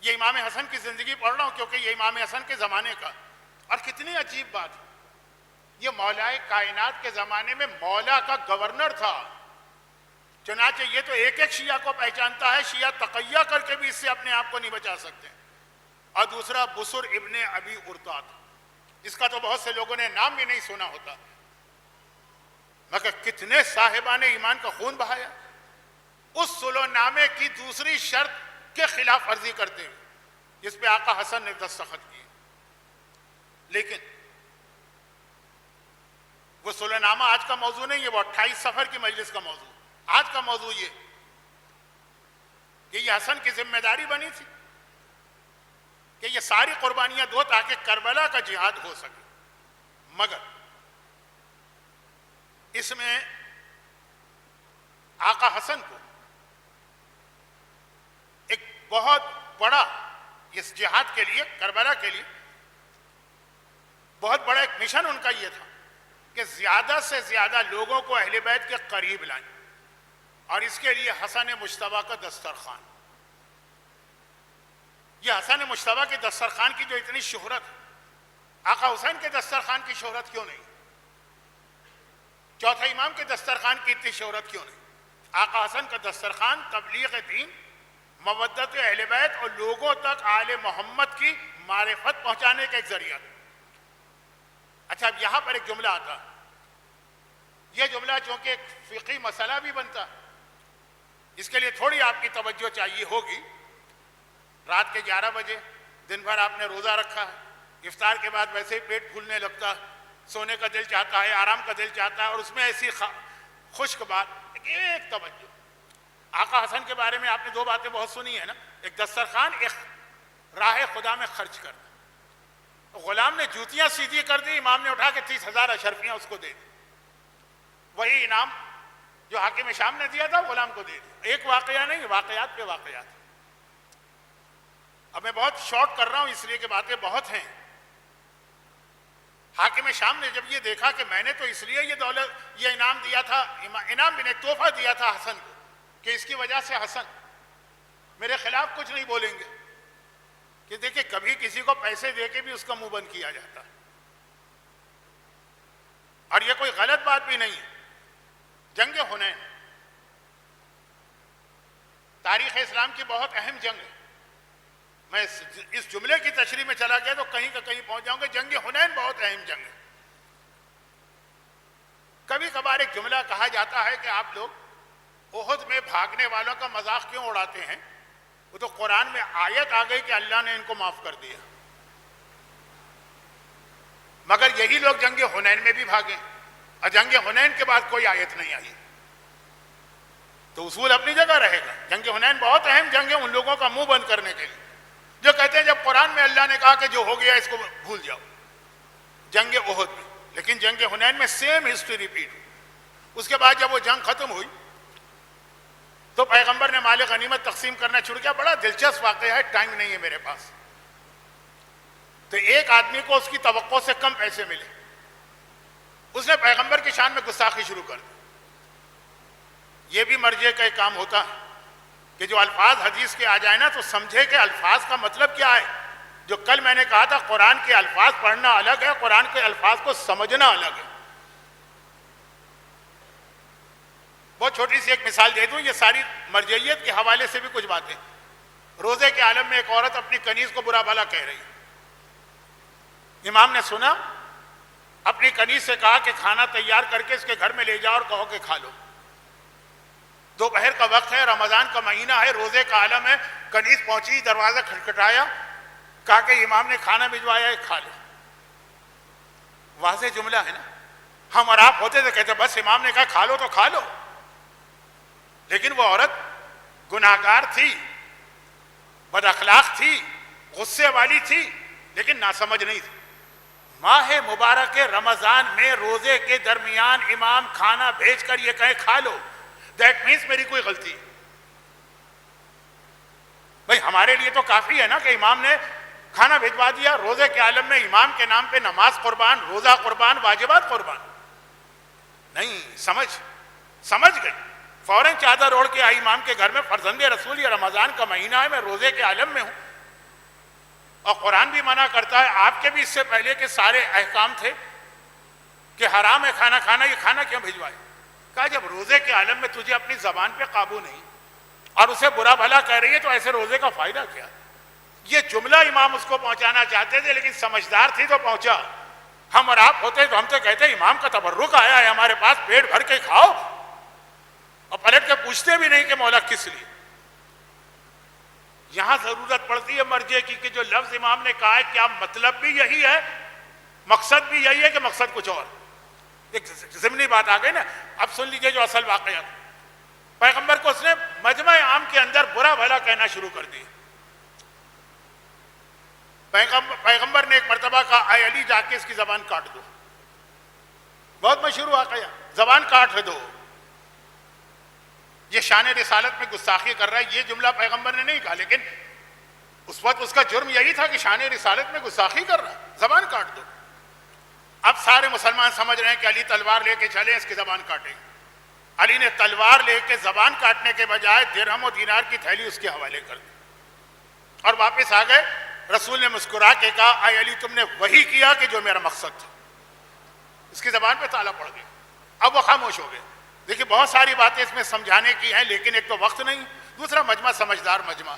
یہ امام حسن کی زندگی پڑھ رہا ہوں کیونکہ یہ امام حسن کے زمانے کا، اور کتنی عجیب بات ہے، یہ مولا کائنات کے زمانے میں مولا کا گورنر تھا۔ چنانچہ یہ تو ایک ایک شیعہ کو پہچانتا ہے، شیعہ تقیہ کر کے بھی اس سے اپنے آپ کو نہیں بچا سکتے۔ اور دوسرا بسر ابن ابی ارطاد، اس کا تو بہت سے لوگوں نے نام بھی نہیں سنا ہوتا، مگر کتنے صاحبان ایمان کا خون بہایا اس صلح نامے کی دوسری شرط کے خلاف ورزی کرتے ہوئے، جس پہ آقا حسن نے دستخط کیے۔ لیکن وہ صلح نامہ آج کا موضوع نہیں ہے، وہ 28 صفر کی مجلس کا موضوع۔ آج کا موضوع یہ کہ یہ حسن کی ذمہ داری بنی تھی کہ یہ ساری قربانیاں دو تاکہ کربلا کا جہاد ہو سکے، مگر اس میں آقا حسن کو ایک بہت بڑا، اس جہاد کے لیے، کربلا کے لیے بہت بڑا ایک مشن ان کا یہ تھا کہ زیادہ سے زیادہ لوگوں کو اہل بیت کے قریب لائیں، اور اس کے لیے حسن مجتبیٰ کا دسترخوان۔ یہ حسن مجتبیٰ کے دسترخوان کی جو اتنی شہرت ہے، آقا حسین کے دسترخوان کی شہرت کیوں نہیں؟ چوتھے امام کے دسترخوان کی اتنی شہرت کیوں نہیں؟ آقا حسن کا دسترخوان تبلیغ دین، مودت اہل بیت اور لوگوں تک آل محمد کی معرفت پہنچانے کا ایک ذریعہ تھا۔ اچھا، اب یہاں پر ایک جملہ آتا، یہ جملہ چونکہ ایک فقہی مسئلہ بھی بنتا، اس کے لیے تھوڑی آپ کی توجہ چاہیے ہوگی۔ رات کے 11 بجے دن بھر آپ نے روزہ رکھا ہے، افطار کے بعد ویسے ہی پیٹ پھولنے لگتا، سونے کا دل چاہتا ہے، آرام کا دل چاہتا ہے، اور اس میں ایسی خشک بات، ایک توجہ۔ آقا حسن کے بارے میں آپ نے 2 باتیں بہت سنی ہیں نا، ایک دسترخوان، ایک راہ خدا میں خرچ کرنا۔ غلام نے جوتیاں سیدھی کر دی، امام نے اٹھا کے 30,000 اشرفیاں اس کو دے دی، وہی انعام جو حاکم شام نے دیا تھا غلام کو دے دی۔ ایک واقعہ نہیں، واقعات پہ واقعات۔ اب میں بہت شارٹ کر رہا ہوں اس لیے کہ باتیں بہت ہیں۔ حاکم شام نے جب یہ دیکھا کہ میں نے تو اس لیے یہ انعام دیا تھا، انعام بھی نے تحفہ دیا تھا حسن کو، کہ اس کی وجہ سے حسن میرے خلاف کچھ نہیں بولیں گے، کہ دیکھیں کبھی کسی کو پیسے دے کے بھی اس کا منہ بند کیا جاتا ہے، اور یہ کوئی غلط بات بھی نہیں ہے۔ جنگ حنین تاریخ اسلام کی بہت اہم جنگ ہے۔ میں اس جملے کی تشریح میں چلا گیا تو کہیں کا کہیں پہنچ جاؤں گا۔ جنگ حنین بہت اہم جنگ ہے۔ کبھی کبھار ایک جملہ کہا جاتا ہے کہ آپ لوگ احد میں بھاگنے والوں کا مذاق کیوں اڑاتے ہیں؟ وہ تو قرآن میں آیت آ گئی کہ اللہ نے ان کو معاف کر دیا، مگر یہی لوگ جنگ حنین میں بھی بھاگے، اور جنگ حنین کے بعد کوئی آیت نہیں آئی، تو اصول اپنی جگہ رہے گا۔ جنگ حنین بہت اہم جنگ ہے ان لوگوں کا منہ بند کرنے کے لیے جو کہتے ہیں جب قرآن میں اللہ نے کہا کہ جو ہو گیا اس کو بھول جاؤ۔ جنگ احد میں، لیکن جنگ حنین میں سیم ہسٹری ریپیٹ ہوئی۔ اس کے بعد جب وہ جنگ ختم ہوئی تو پیغمبر نے مال غنیمت تقسیم کرنا شروع کیا۔ بڑا دلچسپ واقعہ ہے، ٹائم نہیں ہے میرے پاس۔ تو ایک آدمی کو اس کی توقع سے کم پیسے ملے، اس نے پیغمبر کی شان میں گستاخی شروع کر دی۔ یہ بھی مرجع کا ایک کام ہوتا ہے کہ جو الفاظ حدیث کے آ جائیں نا تو سمجھے کہ الفاظ کا مطلب کیا ہے۔ جو کل میں نے کہا تھا قرآن کے الفاظ پڑھنا الگ ہے، قرآن کے الفاظ کو سمجھنا الگ ہے۔ بہت چھوٹی سی ایک مثال دے دوں، یہ ساری مرجعیت کے حوالے سے بھی کچھ باتیں۔ روزے کے عالم میں ایک عورت اپنی کنیز کو برا بھلا کہہ رہی ہے۔ امام نے سنا اپنی کنیز سے کہا کہ کھانا تیار کر کے اس کے گھر میں لے جاؤ اور کہو کہ کھا لو. دوپہر کا وقت ہے، رمضان کا مہینہ ہے، روزے کا عالم ہے. کنیز پہنچی، دروازہ کھٹکھٹایا، کہا کہ امام نے کھانا بھجوایا ہے، کھا لو. واضح جملہ ہے نا. ہم اور آپ ہوتے تو کہتے بس امام نے کہا کھا لو تو کھا لو. لیکن وہ عورت گناہگار تھی، بد اخلاق تھی، غصے والی تھی، لیکن ناسمجھ نہیں تھی. ماہ مبارک رمضان میں روزے کے درمیان امام کھانا بھیج کر یہ کہے کھا لو، دیٹ مینس میری کوئی غلطی. بھئی ہمارے لیے تو کافی ہے نا کہ امام نے کھانا بھیجوا دیا. روزے کے عالم میں امام کے نام پہ نماز قربان، روزہ قربان، واجبات قربان. نہیں، سمجھ گئی. فوراً چادر اوڑھ کے آئی امام کے گھر میں. فرزند رسول، یہ رمضان کا مہینہ ہے، میں روزے کے عالم میں ہوں، اور قرآن بھی منع کرتا ہے. آپ کے بھی اس سے پہلے کے سارے احکام تھے کہ حرام ہے کھانا کھانا، یہ کھانا کیوں بھجوائے؟ کہا جب روزے کے عالم میں تجھے اپنی زبان پہ قابو نہیں اور اسے برا بھلا کہہ رہی ہے تو ایسے روزے کا فائدہ کیا؟ یہ جملہ امام اس کو پہنچانا چاہتے تھے، لیکن سمجھدار تھی تو پہنچا. ہم اور آپ ہوتے تو ہم تو کہتے امام کا تبرک آیا ہے ہمارے پاس، پیٹ بھر کے کھاؤ، اور پلٹ کے پوچھتے بھی نہیں کہ مولا کس لیے. یہاں ضرورت پڑتی ہے مرجع کی کہ جو لفظ امام نے کہا ہے کیا مطلب بھی یہی ہے، مقصد بھی یہی ہے کہ مقصد کچھ اور. ایک ضمنی بات آ گئی نا. اب سن لیجئے جو اصل واقعہ. پیغمبر کو اس نے مجمع عام کے اندر برا بھلا کہنا شروع کر دیا. پیغمبر نے ایک مرتبہ کہا اے علی جا کے اس کی زبان کاٹ دو. بہت مشہور واقعہ، زبان کاٹ دو. یہ شان رسالت میں گستاخی کر رہا ہے. یہ جملہ پیغمبر نے نہیں کہا، لیکن اس وقت اس کا جرم یہی تھا کہ شان رسالت میں گستاخی کر رہا ہے، زبان کاٹ دو. اب سارے مسلمان سمجھ رہے ہیں کہ علی تلوار لے کے چلے اس کی زبان کاٹیں. علی نے تلوار لے کے زبان کاٹنے کے بجائے درہم و دینار کی تھیلی اس کے حوالے کر دی اور واپس آ گئے. رسول نے مسکرا کے کہا اے علی تم نے وہی کیا کہ جو میرا مقصد تھا. اس کی زبان پہ تالا پڑ گیا. اب وہ خاموش ہو گئے. دیکھیے بہت ساری باتیں اس میں سمجھانے کی ہیں، لیکن ایک تو وقت نہیں، دوسرا مجمع سمجھدار مجمع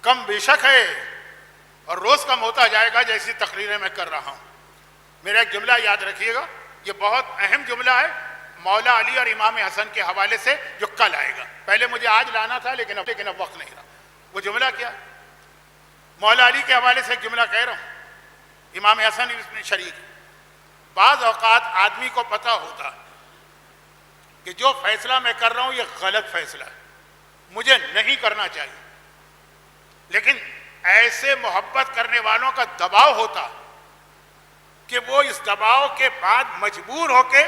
کم بے شک ہے اور روز کم ہوتا جائے گا جیسی تقریریں میں کر رہا ہوں. میرا ایک جملہ یاد رکھیے گا، یہ بہت اہم جملہ ہے مولا علی اور امام حسن کے حوالے سے جو کل آئے گا. پہلے مجھے آج لانا تھا لیکن اب وقت نہیں رہا. وہ جملہ کیا؟ مولا علی کے حوالے سے ایک جملہ کہہ رہا ہوں، امام حسن اس میں شریک. بعض اوقات آدمی کو پتہ ہوتا کہ جو فیصلہ میں کر رہا ہوں یہ غلط فیصلہ ہے، مجھے نہیں کرنا چاہیے، لیکن ایسے محبت کرنے والوں کا دباؤ ہوتا کہ وہ اس دباؤ کے بعد مجبور ہو کے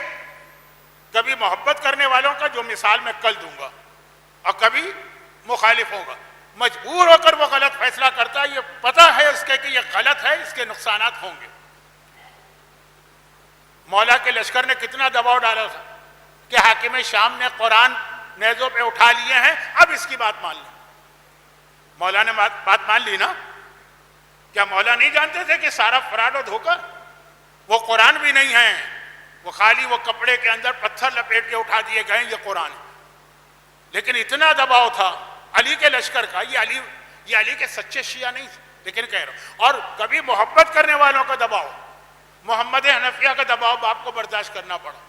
کبھی محبت کرنے والوں کا جو مثال میں کل دوں گا اور کبھی مخالف ہوگا، مجبور ہو کر وہ غلط فیصلہ کرتا ہے. یہ پتہ ہے اس کے کہ یہ غلط ہے، اس کے نقصانات ہوں گے. مولا کے لشکر نے کتنا دباؤ ڈالا تھا کہ حاکم شام نے قرآن نیزوں پہ اٹھا لیے ہیں، اب اس کی بات مان لی. مولا نے بات مان لی نا. کیا مولا نہیں جانتے تھے کہ سارا فراڈ و دھوکہ؟ وہ قرآن بھی نہیں ہے، وہ خالی وہ کپڑے کے اندر پتھر لپیٹ کے اٹھا دیے گئے یہ قرآن. لیکن اتنا دباؤ تھا علی کے لشکر کا. یہ علی کے سچے شیعہ نہیں تھے، لیکن کہہ رہا ہوں. اور کبھی محبت کرنے والوں کا دباؤ، محمد حنفیہ کا دباؤ باپ کو برداشت کرنا پڑا.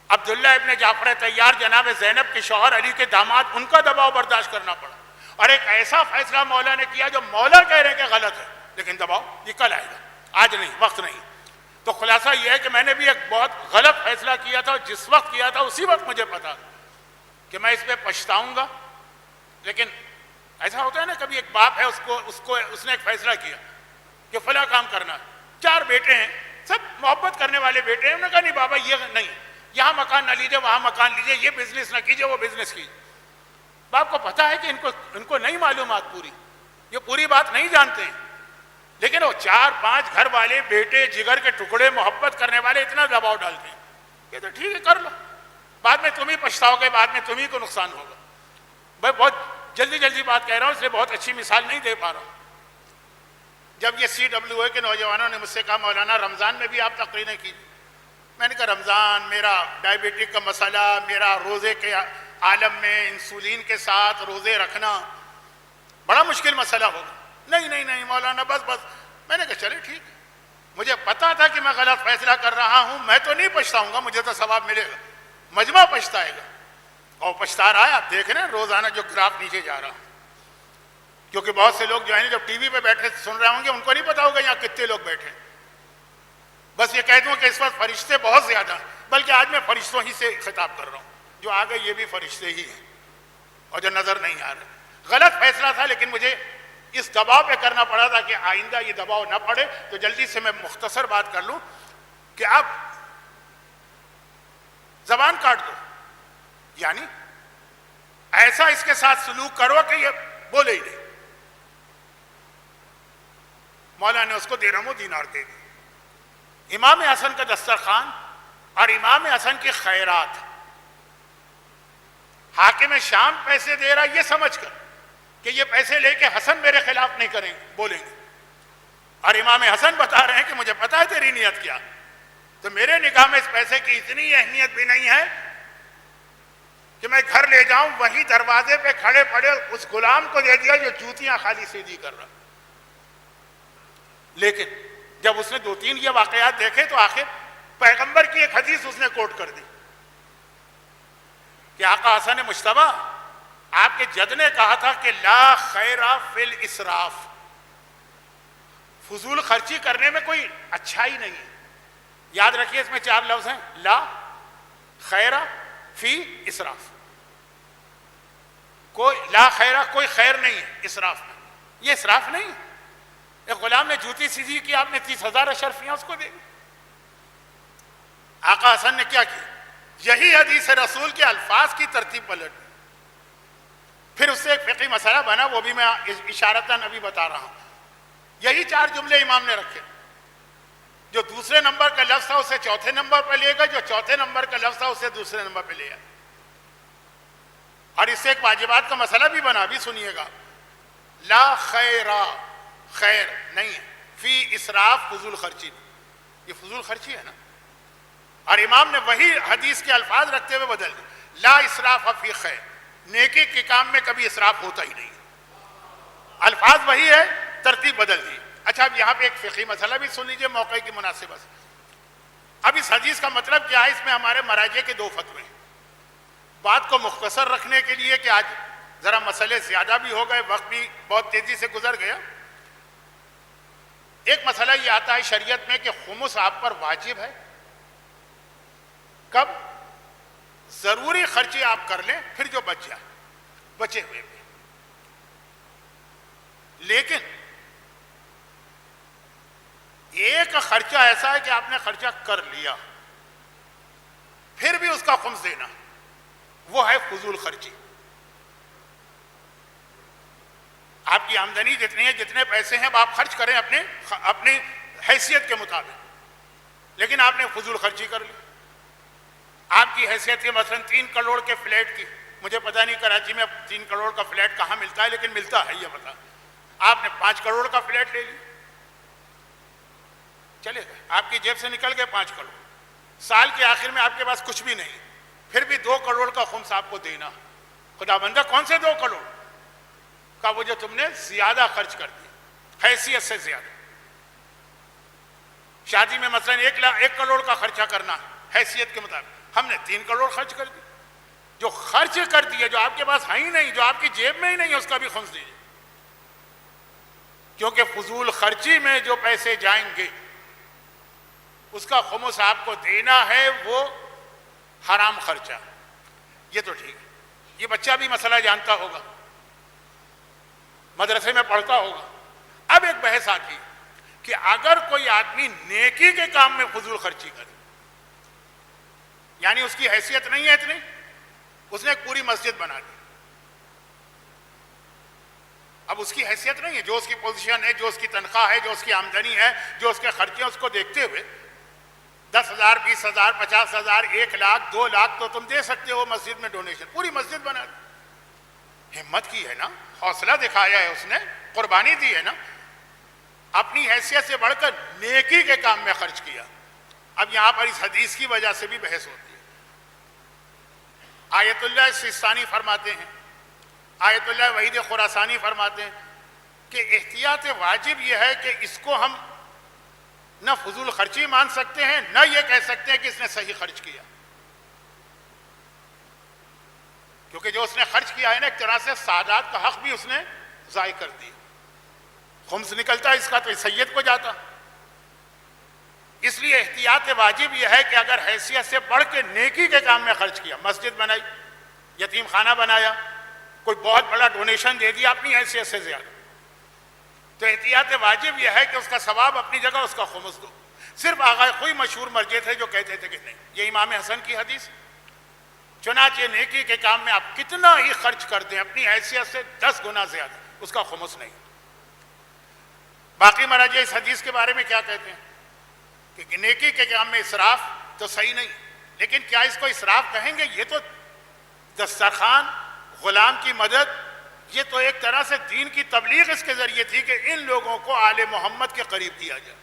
عبداللہ ابن جعفر طیار جناب زینب کے شوہر علی کے داماد، ان کا دباؤ برداشت کرنا پڑا. اور ایک ایسا فیصلہ مولا نے کیا جو مولا کہہ رہے ہیں کہ غلط ہے، لیکن دباؤ یہ کل آئے گا، آج نہیں، وقت نہیں. تو خلاصہ یہ ہے کہ میں نے بھی ایک بہت غلط فیصلہ کیا تھا، جس وقت کیا تھا اسی وقت مجھے پتا کہ میں اس پہ پچھتاؤں گا. لیکن ایسا ہوتا ہے نا، کبھی ایک باپ ہے اس نے ایک فیصلہ کیا کہ فلاں کام کرنا ہے. 4 بیٹے ہیں، سب محبت کرنے والے بیٹے ہیں. انہوں نے کہا نہیں بابا یہ نہیں، یہاں مکان نہ لیجیے، وہاں مکان لیجیے، یہ بزنس نہ کیجیے، وہ بزنس کیجیے. باپ کو پتا ہے کہ ان کو نہیں معلومات پوری، یہ پوری بات نہیں جانتے ہیں. لیکن وہ 4-5 گھر والے بیٹے جگر کے ٹکڑے محبت کرنے والے اتنا دباؤ ڈالتے ہیں کہ تو ٹھیک ہے کر لو، بعد میں تم ہی پچھتاؤ گے، بعد میں تم ہی کو نقصان ہوگا. میں بہت جلدی بات کہہ رہا ہوں، اس لیے بہت اچھی مثال نہیں دے پا رہا ہوں. جب یہ CWA کے نوجوانوں نے مجھ سے کہا مولانا رمضان میں بھی آپ تقریریں کی، میں نے کہا رمضان میرا ڈائبٹک کا مسئلہ، میرا روزے کے عالم میں انسولین کے ساتھ روزے رکھنا بڑا مشکل مسئلہ ہوگا. نہیں مولانا بس. میں نے کہا چلے ٹھیک. مجھے پتا تھا کہ میں غلط فیصلہ کر رہا ہوں، میں تو نہیں پچھتاؤں گا، مجھے تو ثواب ملے گا، مجمع پچھتائے گا. اور پچھتا رہا ہے. آپ دیکھ رہے ہیں روزانہ جو گراف نیچے جا رہا. کیونکہ بہت سے لوگ جو ہیں جب ٹی وی پہ بیٹھے سن رہے ہوں گے ان کو نہیں پتا ہوگا یہاں کتنے لوگ بیٹھے. بس یہ کہہ دوں کہ اس وقت فرشتے بہت زیادہ ہیں، بلکہ آج میں فرشتوں ہی سے خطاب کر رہا ہوں. جو آگے یہ بھی فرشتے ہی ہیں اور جو نظر نہیں آ رہے. غلط فیصلہ تھا لیکن مجھے اس دباؤ پہ کرنا پڑا تھا کہ آئندہ یہ دباؤ نہ پڑے. تو جلدی سے میں مختصر بات کر لوں کہ آپ زبان کاٹ دو، یعنی ایسا اس کے ساتھ سلوک کرو کہ یہ بولے ہی نہیں. مولا نے اس کو درہم و دینار دے دی. امام حسن کا دسترخوان اور امام حسن کی خیرات، حاکم شام پیسے دے رہا یہ سمجھ کر کہ یہ پیسے لے کے حسن میرے خلاف نہیں کریں گے، بولیں گے. اور امام حسن بتا رہے ہیں کہ مجھے پتا ہے تیری نیت کیا. تو میرے نگاہ میں اس پیسے کی اتنی اہمیت بھی نہیں ہے کہ میں گھر لے جاؤں، وہیں دروازے پہ کھڑے پڑے اس غلام کو دے دیا جو جوتیاں خالی سیدھی کر رہا. لیکن جب اس نے 2-3 یہ واقعات دیکھے تو آخر پیغمبر کی ایک حدیث اس نے کوٹ کر دی کہ آقا حسن مجتبی، آپ کے جد نے کہا تھا کہ لا خیر فی الاسراف، فضول خرچی کرنے میں کوئی اچھائی نہیں ہے. یاد رکھیے اس میں 4 لفظ ہیں، لا خیر فی اسراف. کوئی لا خیر، کوئی خیر نہیں ہے اسراف میں. یہ اسراف نہیں ہے. ایک غلام نے جوتی سیدھی کی، آپ نے 30,000 اشرفیاں اس کو دے دی. آقا حسن نے کیا کیا؟ یہی حدیث رسول کے الفاظ کی ترتیب پلٹ دی. پھر اس سے ایک فقہی مسئلہ بنا، وہ بھی میں اشارتاً ابھی بتا رہا ہوں. یہی 4 جملے امام نے رکھے. جو دوسرے نمبر کا لفظ تھا اسے چوتھے نمبر پہ لے گا، جو چوتھے نمبر کا لفظ تھا اسے دوسرے نمبر پہ لے گا. اور اس سے ایک واجبات کا مسئلہ بھی بنا، بھی سنیے گا. لا خیرہ، خیر نہیں ہے، فی اسراف، فضول خرچی. یہ فضول خرچی ہے نا. اور امام نے وہی حدیث کے الفاظ رکھتے ہوئے بدل دی. لا اسراف فی خیر، نیکی کے کام میں کبھی اسراف ہوتا ہی نہیں. الفاظ وہی ہے، ترتیب بدل دی. اچھا اب یہاں پہ ایک فقہی مسئلہ بھی سن لیجئے موقع کی مناسبت سے. اب اس حدیث کا مطلب کیا ہے؟ اس میں ہمارے مراجع کے 2 فتوے ہیں. بات کو مختصر رکھنے کے لیے کہ آج ذرا مسئلے زیادہ بھی ہو گئے، وقت بھی بہت تیزی سے گزر گیا. ایک مسئلہ یہ آتا ہے شریعت میں کہ خمس آپ پر واجب ہے. کب؟ ضروری خرچے آپ کر لیں، پھر جو بچ جائے بچے ہوئے بھی. لیکن ایک خرچہ ایسا ہے کہ آپ نے خرچہ کر لیا پھر بھی اس کا خمس دینا، وہ ہے فضول خرچی. آپ کی آمدنی جتنی ہے، جتنے پیسے ہیں آپ خرچ کریں اپنی حیثیت کے مطابق، لیکن آپ نے فضول خرچی کر لی. آپ کی حیثیت کے مثلا 3 کروڑ کے فلیٹ کی، مجھے پتہ نہیں کراچی میں 3 کروڑ کا فلیٹ کہاں ملتا ہے، لیکن ملتا ہے یہ پتہ. آپ نے 5 کروڑ کا فلیٹ لے لی، چلے گئے، آپ کی جیب سے نکل گئے 5 کروڑ. سال کے آخر میں آپ کے پاس کچھ بھی نہیں، پھر بھی 2 کروڑ کا خمس آپ کو دینا. خدا بندہ کون سے 2 کروڑ کا؟ وہ جو تم نے زیادہ خرچ کر دیا، حیثیت سے زیادہ. شادی میں مثلا 1 کروڑ کا خرچہ کرنا حیثیت کے مطابق، ہم نے 3 کروڑ خرچ کر دی. جو خرچ کر دیے، جو آپ کے پاس ہے ہی نہیں، جو آپ کی جیب میں ہی نہیں ہے، اس کا بھی خمس دیجیے. کیونکہ فضول خرچی میں جو پیسے جائیں گے اس کا خمس آپ کو دینا ہے، وہ حرام خرچہ. یہ تو ٹھیک ہے، یہ بچہ بھی مسئلہ جانتا ہوگا، مدرسے میں پڑھتا ہوگا. اب ایک بحث آتی کہ اگر کوئی آدمی نیکی کے کام میں فضول خرچی کرے، یعنی اس کی حیثیت نہیں ہے اتنی، اس نے ایک پوری مسجد بنا دی. اب اس کی حیثیت نہیں ہے، جو اس کی پوزیشن ہے، جو اس کی تنخواہ ہے، جو اس کی آمدنی ہے، جو اس کے خرچے، اس کو دیکھتے ہوئے 10,000 20,000 50,000 1 لاکھ 2 لاکھ تو تم دے سکتے ہو مسجد میں ڈونیشن. پوری مسجد بنا دی. ہمت کی ہے نا، حوصلہ دکھایا ہے، اس نے قربانی دی ہے نا، اپنی حیثیت سے بڑھ کر نیکی کے کام میں خرچ کیا. اب یہاں پر اس حدیث کی وجہ سے بھی بحث ہوتی ہے. آیت اللہ سیستانی فرماتے ہیں، آیت اللہ وحید خراسانی فرماتے ہیں کہ احتیاط واجب یہ ہے کہ اس کو ہم نہ فضول خرچی مان سکتے ہیں، نہ یہ کہہ سکتے ہیں کہ اس نے صحیح خرچ کیا، کیونکہ جو اس نے خرچ کیا ہے نا ایک طرح سے سادات کا حق بھی اس نے ضائع کر دیا. خمس نکلتا اس کا تو سید کو جاتا. اس لیے احتیاط واجب یہ ہے کہ اگر حیثیت سے بڑھ کے نیکی کے کام میں خرچ کیا، مسجد بنائی، یتیم خانہ بنایا، کوئی بہت بڑا ڈونیشن دے دیا اپنی حیثیت سے زیادہ، تو احتیاط واجب یہ ہے کہ اس کا ثواب اپنی جگہ، اس کا خمس دو. صرف آغا خوئی مشہور مرجع تھے جو کہتے تھے کہ نہیں، یہ امام حسن کی حدیث. چنانچہ نیکی کے کام میں آپ کتنا ہی خرچ کر دیں اپنی حیثیت سے 10 گنا زیادہ، اس کا خمس نہیں. باقی مراجع اس حدیث کے بارے میں کیا کہتے ہیں کہ نیکی کے کام میں اسراف تو صحیح نہیں، لیکن کیا اس کو اسراف کہیں گے؟ یہ تو دسترخوان، غلام کی مدد، یہ تو ایک طرح سے دین کی تبلیغ اس کے ذریعے تھی کہ ان لوگوں کو آل محمد کے قریب کیا جائے.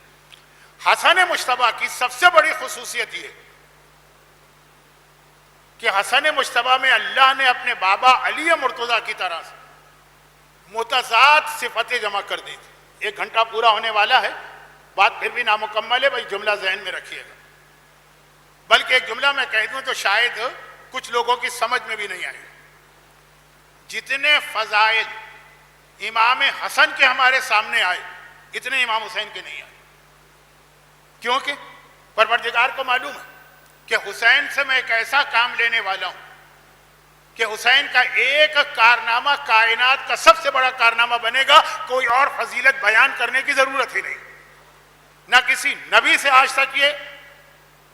حسن مجتبیٰ کی سب سے بڑی خصوصیت یہ کہ حسن مجتبیٰ میں اللہ نے اپنے بابا علی مرتضیٰ کی طرح سے متضاد صفتیں جمع کر دی تھی. 1 گھنٹہ پورا ہونے والا ہے، بات پھر بھی نامکمل ہے، بھائی جملہ ذہن میں رکھیے گا. بلکہ ایک جملہ میں کہہ دوں تو شاید کچھ لوگوں کی سمجھ میں بھی نہیں آئے. جتنے فضائل امام حسن کے ہمارے سامنے آئے اتنے امام حسین کے نہیں آئے، کیونکہ پروردگار کو معلوم ہے کہ حسین سے میں ایک ایسا کام لینے والا ہوں کہ حسین کا ایک کارنامہ کائنات کا سب سے بڑا کارنامہ بنے گا، کوئی اور فضیلت بیان کرنے کی ضرورت ہی نہیں. نہ کسی نبی سے آج تک یہ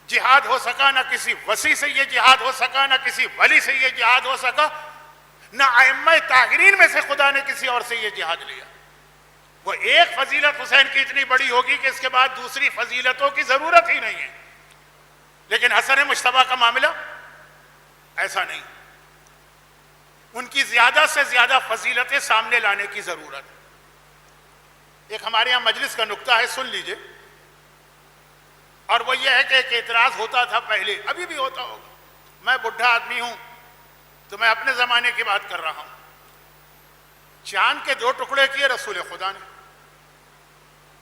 جہاد ہو سکا، نہ کسی وصی سے یہ جہاد ہو سکا، نہ کسی ولی سے یہ جہاد ہو سکا، نہ ائمہ طاہرین میں سے خدا نے کسی اور سے یہ جہاد لیا. وہ ایک فضیلت حسین کی اتنی بڑی ہوگی کہ اس کے بعد دوسری فضیلتوں کی ضرورت ہی نہیں ہے. لیکن حسن مجتبیٰ کا معاملہ ایسا نہیں، ان کی زیادہ سے زیادہ فضیلتیں سامنے لانے کی ضرورت ہے. ایک ہمارے یہاں مجلس کا نکتہ ہے، سن لیجئے، اور وہ یہ ہے کہ ایک اعتراض ہوتا تھا پہلے، ابھی بھی ہوتا ہوگا. میں بڈھا آدمی ہوں تو میں اپنے زمانے کی بات کر رہا ہوں. چاند کے 2 ٹکڑے کیے رسول خدا نے،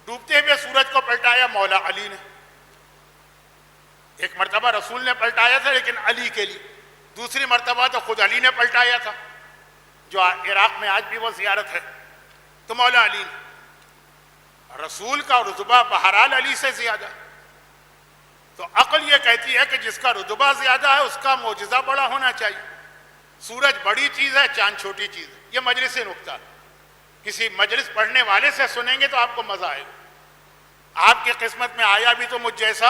ڈوبتے ہوئے سورج کو پلٹایا مولا علی نے. ایک مرتبہ رسول نے پلٹایا تھا لیکن علی کے لیے، دوسری مرتبہ تو خود علی نے پلٹایا تھا، جو عراق میں آج بھی وہ زیارت ہے، تو مولا علی نے. رسول کا رتبہ بہرحال علی سے زیادہ، تو عقل یہ کہتی ہے کہ جس کا رتبہ زیادہ ہے اس کا معجزہ بڑا ہونا چاہیے. سورج بڑی چیز ہے، چاند چھوٹی چیز ہے. یہ مجلس نکتہ، کسی مجلس پڑھنے والے سے سنیں گے تو آپ کو مزہ آئے گا. آپ کی قسمت میں آیا بھی تو مجھ جیسا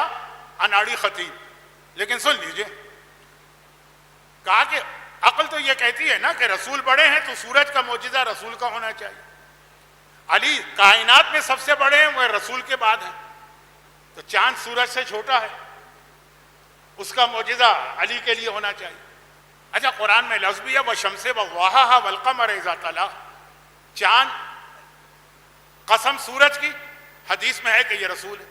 اناڑی خطیب، لیکن سن لیجئے. کہا کہ عقل تو یہ کہتی ہے نا کہ رسول بڑے ہیں تو سورج کا معجزہ رسول کا ہونا چاہیے. علی کائنات میں سب سے بڑے ہیں، وہ رسول کے بعد ہیں، تو چاند سورج سے چھوٹا ہے، اس کا معجزہ علی کے لیے ہونا چاہیے. اچھا قرآن میں لفظ بھی ہے وَالشَّمْسِ وَضُحَاهَا وَالْقَمَرِ إِذَا تَلَاهَا، چاند قسم سورج کی، حدیث میں ہے کہ یہ رسول ہے.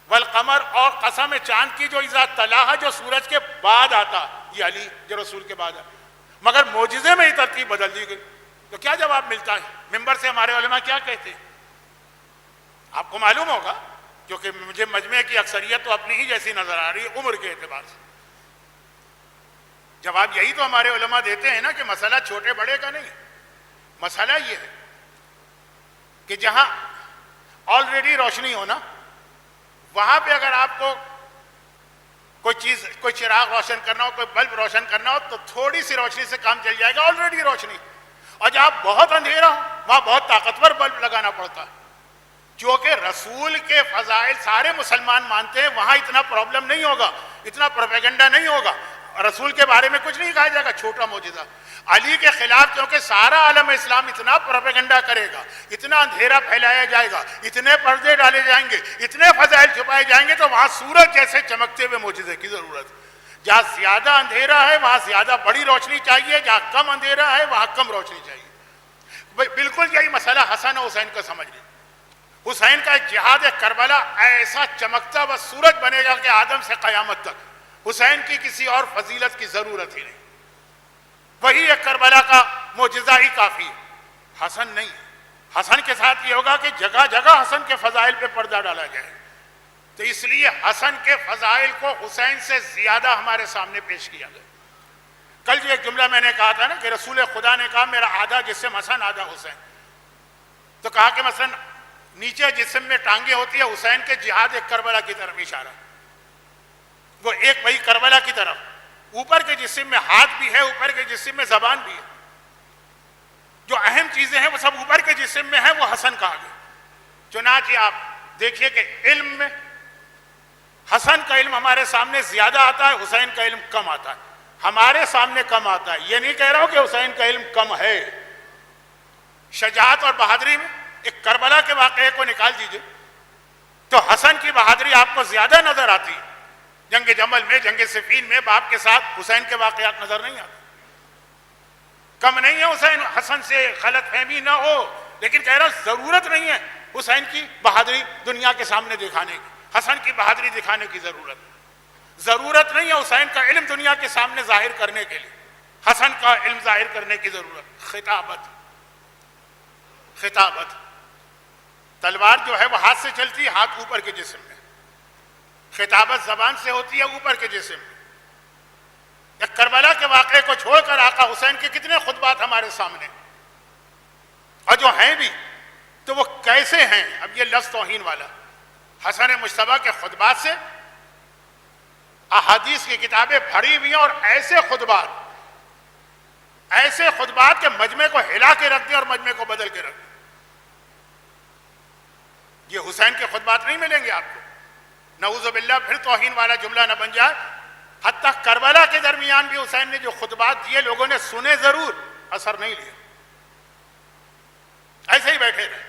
والقمر، اور قسم چاند کی جو اذا تلاها، جو سورج کے بعد آتا، یہ علی جو رسول کے بعد آتا. مگر معجزے میں ہی ترتیب بدل دی گئی. تو کیا جواب ملتا ہے؟ منبر سے ہمارے علماء کیا کہتے ہیں آپ کو معلوم ہوگا، کیونکہ مجھے مجمع کی اکثریت تو اپنی ہی جیسی نظر آ رہی ہے عمر کے اعتبار سے. جواب یہی تو ہمارے علماء دیتے ہیں نا کہ مسئلہ چھوٹے بڑے کا نہیں، مسئلہ یہ ہے کہ جہاں آلریڈی روشنی ہونا، وہاں پہ اگر آپ کو کوئی چیز، کوئی چراغ روشن کرنا ہو، کوئی بلب روشن کرنا ہو، تو تھوڑی سی روشنی سے کام چل جائے گا، آلریڈی روشنی. اور جہاں بہت اندھیرا ہو وہاں بہت طاقتور بلب لگانا پڑتا ہے. کیونکہ رسول کے فضائل سارے مسلمان مانتے ہیں، وہاں اتنا پرابلم نہیں ہوگا، اتنا پروپیگنڈا نہیں ہوگا، رسول کے بارے میں کچھ نہیں کہا جائے گا چھوٹا معجزہ. علی کے خلاف کیونکہ سارا عالم اسلام اتنا پروپیگنڈا کرے گا، اتنا اندھیرا پھیلایا جائے گا، اتنے پردے ڈالے جائیں گے، اتنے فضائل چھپائے جائیں گے، تو وہاں سورج جیسے چمکتے ہوئے معجزے کی ضرورت. جہاں زیادہ اندھیرا ہے وہاں زیادہ بڑی روشنی چاہیے، جہاں کم اندھیرا ہے وہاں کم روشنی چاہیے. بالکل یہی مسئلہ حسن و حسین کا سمجھ لیں. حسین کا ایک جہاد کربلا ایسا چمکتا وہ سورج بنے گا کہ آدم سے قیامت تک حسین کی کسی اور فضیلت کی ضرورت ہی نہیں. وہی ایک کربلا کا معجزہ ہی کافی ہے، حسن نہیں. حسن کے ساتھ یہ ہوگا کہ جگہ جگہ حسن کے فضائل پہ پردہ ڈالا جائے. تو اس لیے حسن کے فضائل کو حسین سے زیادہ ہمارے سامنے پیش کیا گیا. کل جو ایک جملہ میں نے کہا تھا نا کہ رسول خدا نے کہا میرا آدھا جسم حسن آدھا حسین، تو کہا کہ مثلا نیچے جسم میں ٹانگیں ہوتی ہے حسین کے، جہاد ایک کربلا کی طرف اشارہ، وہ ایک وہی کربلا کی طرف. اوپر کے جسم میں ہاتھ بھی ہے، اوپر کے جسم میں زبان بھی ہے، جو اہم چیزیں ہیں وہ سب اوپر کے جسم میں ہیں، وہ حسن کہا گیا. چنانچہ آپ دیکھیے کہ علم میں حسن کا علم ہمارے سامنے زیادہ آتا ہے، حسین کا علم کم آتا ہے. ہمارے سامنے کم آتا ہے، یہ نہیں کہہ رہا ہوں کہ حسین کا علم کم ہے. شجاعت اور بہادری میں ایک کربلا کے واقعے کو نکال دیجئے تو حسن کی بہادری آپ کو زیادہ نظر آتی ہے. جنگ جمل میں، جنگ صفین میں باپ کے ساتھ حسین کے واقعات نظر نہیں آتے. کم نہیں ہے حسین، حسن سے غلط فہمی نہ ہو، لیکن کہہ رہا ضرورت نہیں ہے حسین کی بہادری دنیا کے سامنے دکھانے کی، حسن کی بہادری دکھانے کی ضرورت نہیں ہے. حسین کا علم دنیا کے سامنے ظاہر کرنے کے لیے حسن کا علم ظاہر کرنے کی ضرورت. خطابت تلوار جو ہے وہ ہاتھ سے چلتی ہے، ہاتھ اوپر کے جسم میں. خطابت زبان سے ہوتی ہے، اوپر کے جسم میں. ایک کربلا کے واقعے کو چھوڑ کر آقا حسین کے کتنے خطبات ہمارے سامنے، اور جو ہیں بھی تو وہ کیسے ہیں. اب یہ لفظ توہین والا، حسن مجتبیٰ کے خطبات سے احادیث کی کتابیں بھری ہوئی ہیں، اور ایسے خطبات کے مجمع کو ہلا کے رکھ دیں اور مجمع کو بدل کے رکھ دیں. یہ حسین کے خطبات نہیں ملیں گے آپ کو. نعوذ باللہ پھر توہین والا جملہ نہ بن جائے. حتیٰ کربلا کے درمیان بھی حسین نے جو خطبات دیے لوگوں نے سنے ضرور، اثر نہیں لیا، ایسے ہی بیٹھے رہے،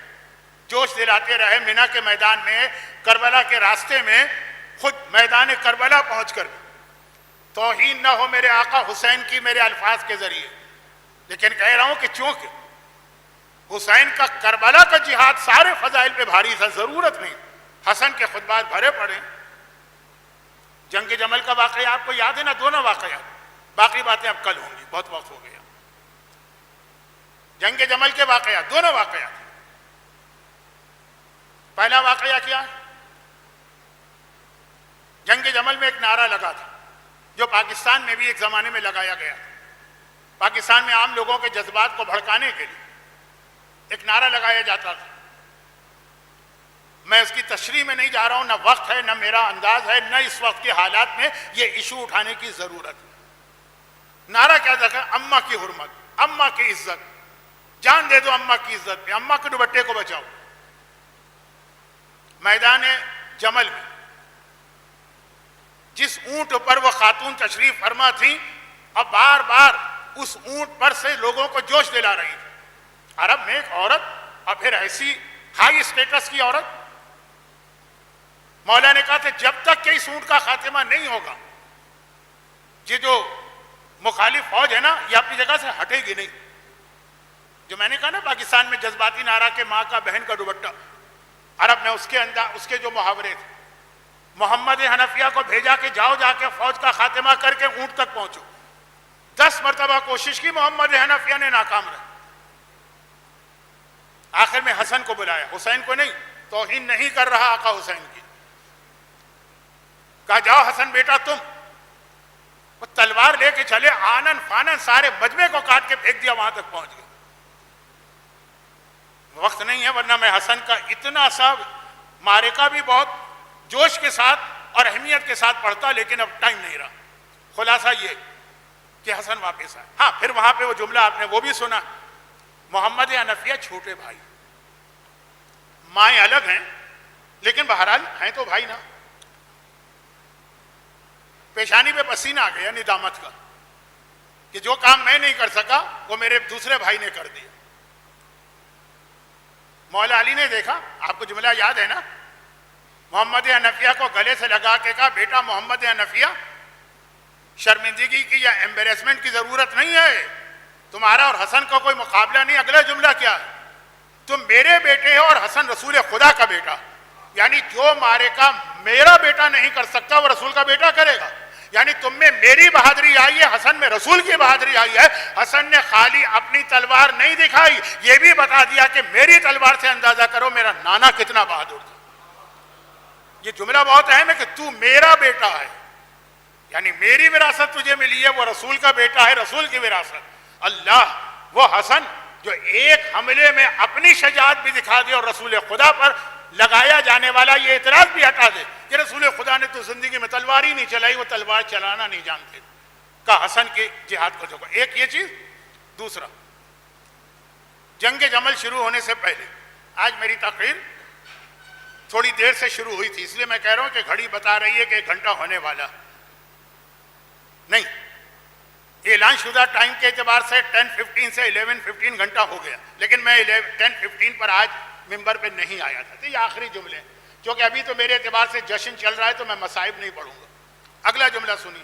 جوش دلاتے رہے. مینا کے میدان میں، کربلا کے راستے میں، خود میدان کربلا پہنچ کر توہین نہ ہو میرے آقا حسین کی میرے الفاظ کے ذریعے، لیکن کہہ رہا ہوں کہ چونکہ حسین کا کربلا کا جہاد سارے فضائل پہ بھاری تھا، ضرورت نہیں حسن کے خطبات بھرے پڑے. جنگ جمل کا واقعہ آپ کو یاد ہے نا، دونوں واقعات، باقی باتیں اب کل ہوں گی، بہت وقت ہو گیا. جنگ جمل کے واقعات، دونوں واقعات. پہلا واقعہ کیا ہے؟ جنگ جمل میں ایک نعرہ لگا تھا جو پاکستان میں بھی ایک زمانے میں لگایا گیا تھا. پاکستان میں عام لوگوں کے جذبات کو بھڑکانے کے لیے ایک نعرہ لگایا جاتا تھا. میں اس کی تشریح میں نہیں جا رہا ہوں، نہ وقت ہے، نہ میرا انداز ہے، نہ اس وقت کے حالات میں یہ ایشو اٹھانے کی ضرورت ہے. نعرہ کیا تھا؟ اماں کی حرمت، اماں کی عزت، جان دے دو اماں کی عزت پہ، اماں کے دوپٹے کو بچاؤ. میدان جمل میں جس اونٹ پر وہ خاتون تشریف فرما تھی، اب بار بار اس اونٹ پر سے لوگوں کو جوش دلا رہی تھی. عرب میں ایک عورت، اور پھر ایسی ہائی اسٹیٹس کی عورت. مولا نے کہا تھا جب تک کہ اس اونٹ کا خاتمہ نہیں ہوگا، یہ جو مخالف فوج ہے نا، یہ اپنی جگہ سے ہٹے گی نہیں. جو میں نے کہا نا پاکستان میں جذباتی نعرہ کہ ماں کا بہن کا دوپٹہ، عرب میں اس کے جو محاورے تھے. محمد حنفیہ کو بھیجا کہ جاؤ جا کے فوج کا خاتمہ کر کے اونٹ تک پہنچو. 10 مرتبہ کوشش کی، محمد حنفیہ نے ناکام رہا. آخر میں حسن کو بلایا، حسین کو نہیں، توہین نہیں کر رہا آقا حسین کی. کہا جاؤ حسن بیٹا تم. وہ تلوار لے کے چلے، آنن فانن سارے مجمع کو کاٹ کے پھینک دیا، وہاں تک پہنچ گئے. وقت نہیں ہے، ورنہ میں حسن کا اتنا سا معرکہ بھی بہت جوش کے ساتھ اور اہمیت کے ساتھ پڑھتا، لیکن اب ٹائم نہیں رہا. خلاصہ یہ کہ حسن واپس آئے. ہاں پھر وہاں پہ وہ جملہ آپ نے وہ بھی سنا، محمد حنفیہ چھوٹے بھائی، مائیں الگ ہیں لیکن بہرحال ہیں تو بھائی نا. پیشانی پہ پسینہ آ گیا ندامت کا کہ جو کام میں نہیں کر سکا وہ میرے دوسرے بھائی نے کر دیا. مولا علی نے دیکھا، آپ کو جملہ یاد ہے نا، محمد حنفیہ کو گلے سے لگا کے کہا بیٹا محمد حنفیہ، شرمندگی کی یا ایمبیرسمنٹ کی ضرورت نہیں ہے، تمہارا اور حسن کا کوئی مقابلہ نہیں. اگلا جملہ کیا ہے؟ تم میرے بیٹے ہو اور حسن رسول خدا کا بیٹا، یعنی جو معرکہ میرا بیٹا نہیں کر سکتا وہ رسول کا بیٹا کرے گا. یعنی تم میں میری بہادری آئی ہے، حسن میں رسول کی بہادری آئی ہے. حسن نے خالی اپنی تلوار نہیں دکھائی، یہ بھی بتا دیا کہ میری تلوار سے اندازہ کرو میرا نانا کتنا بہادر تھا. یہ جملہ بہت اہم ہے کہ تو میرا بیٹا ہے، یعنی میری وراثت تجھے ملی ہے، وہ رسول کا بیٹا ہے، رسول کی وراثت۔ اللہ، وہ حسن جو ایک حملے میں اپنی شجاعت بھی دکھا دے اور رسول خدا پر لگایا جانے والا یہ اعتراض بھی ہٹا دے کہ رسول خدا نے تو زندگی میں تلوار ہی نہیں چلائی، وہ تلوار چلانا نہیں جانتے، کا حسن کے جہاد کو جو ایک یہ چیز۔ دوسرا، جنگ جمل شروع ہونے سے پہلے، آج میری تقریر تھوڑی دیر سے شروع ہوئی تھی، اس لیے میں کہہ رہا ہوں کہ گھڑی بتا رہی ہے کہ 1 گھنٹہ ہونے والا نہیں، اعلان شدہ ٹائم کے اعتبار سے 10:15 سے 11:15 گھنٹہ ہو گیا، لیکن میں 10:15 پر آج ممبر پہ نہیں آیا تھا، تو یہ آخری جملے، کیونکہ ابھی تو میرے اعتبار سے جشن چل رہا ہے تو میں مصائب نہیں پڑھوں گا۔ اگلا جملہ سنیے،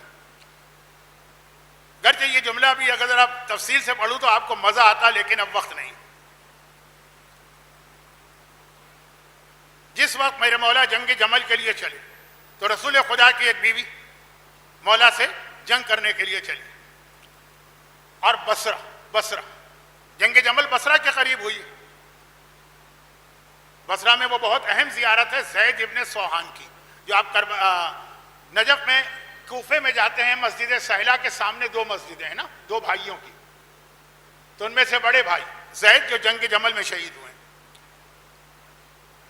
گرچہ یہ جملہ بھی اگر آپ تفصیل سے پڑھوں تو آپ کو مزہ آتا، لیکن اب وقت نہیں۔ جس وقت میرے مولا جنگ جمل کے لیے چلے تو رسول خدا کی ایک بیوی مولا سے جنگ کرنے کے لیے چلی، اور بصرہ جنگ جمل بصرہ کے قریب ہوئی۔ بصرہ میں وہ بہت اہم زیارت ہے زید ابن سوہان کی، جو آپ نجف میں کوفے میں جاتے ہیں، مسجد سہلہ کے سامنے 2 مسجدیں ہیں نا، 2 بھائیوں کی، تو ان میں سے بڑے بھائی زید جو جنگ جمل میں شہید ہوئے،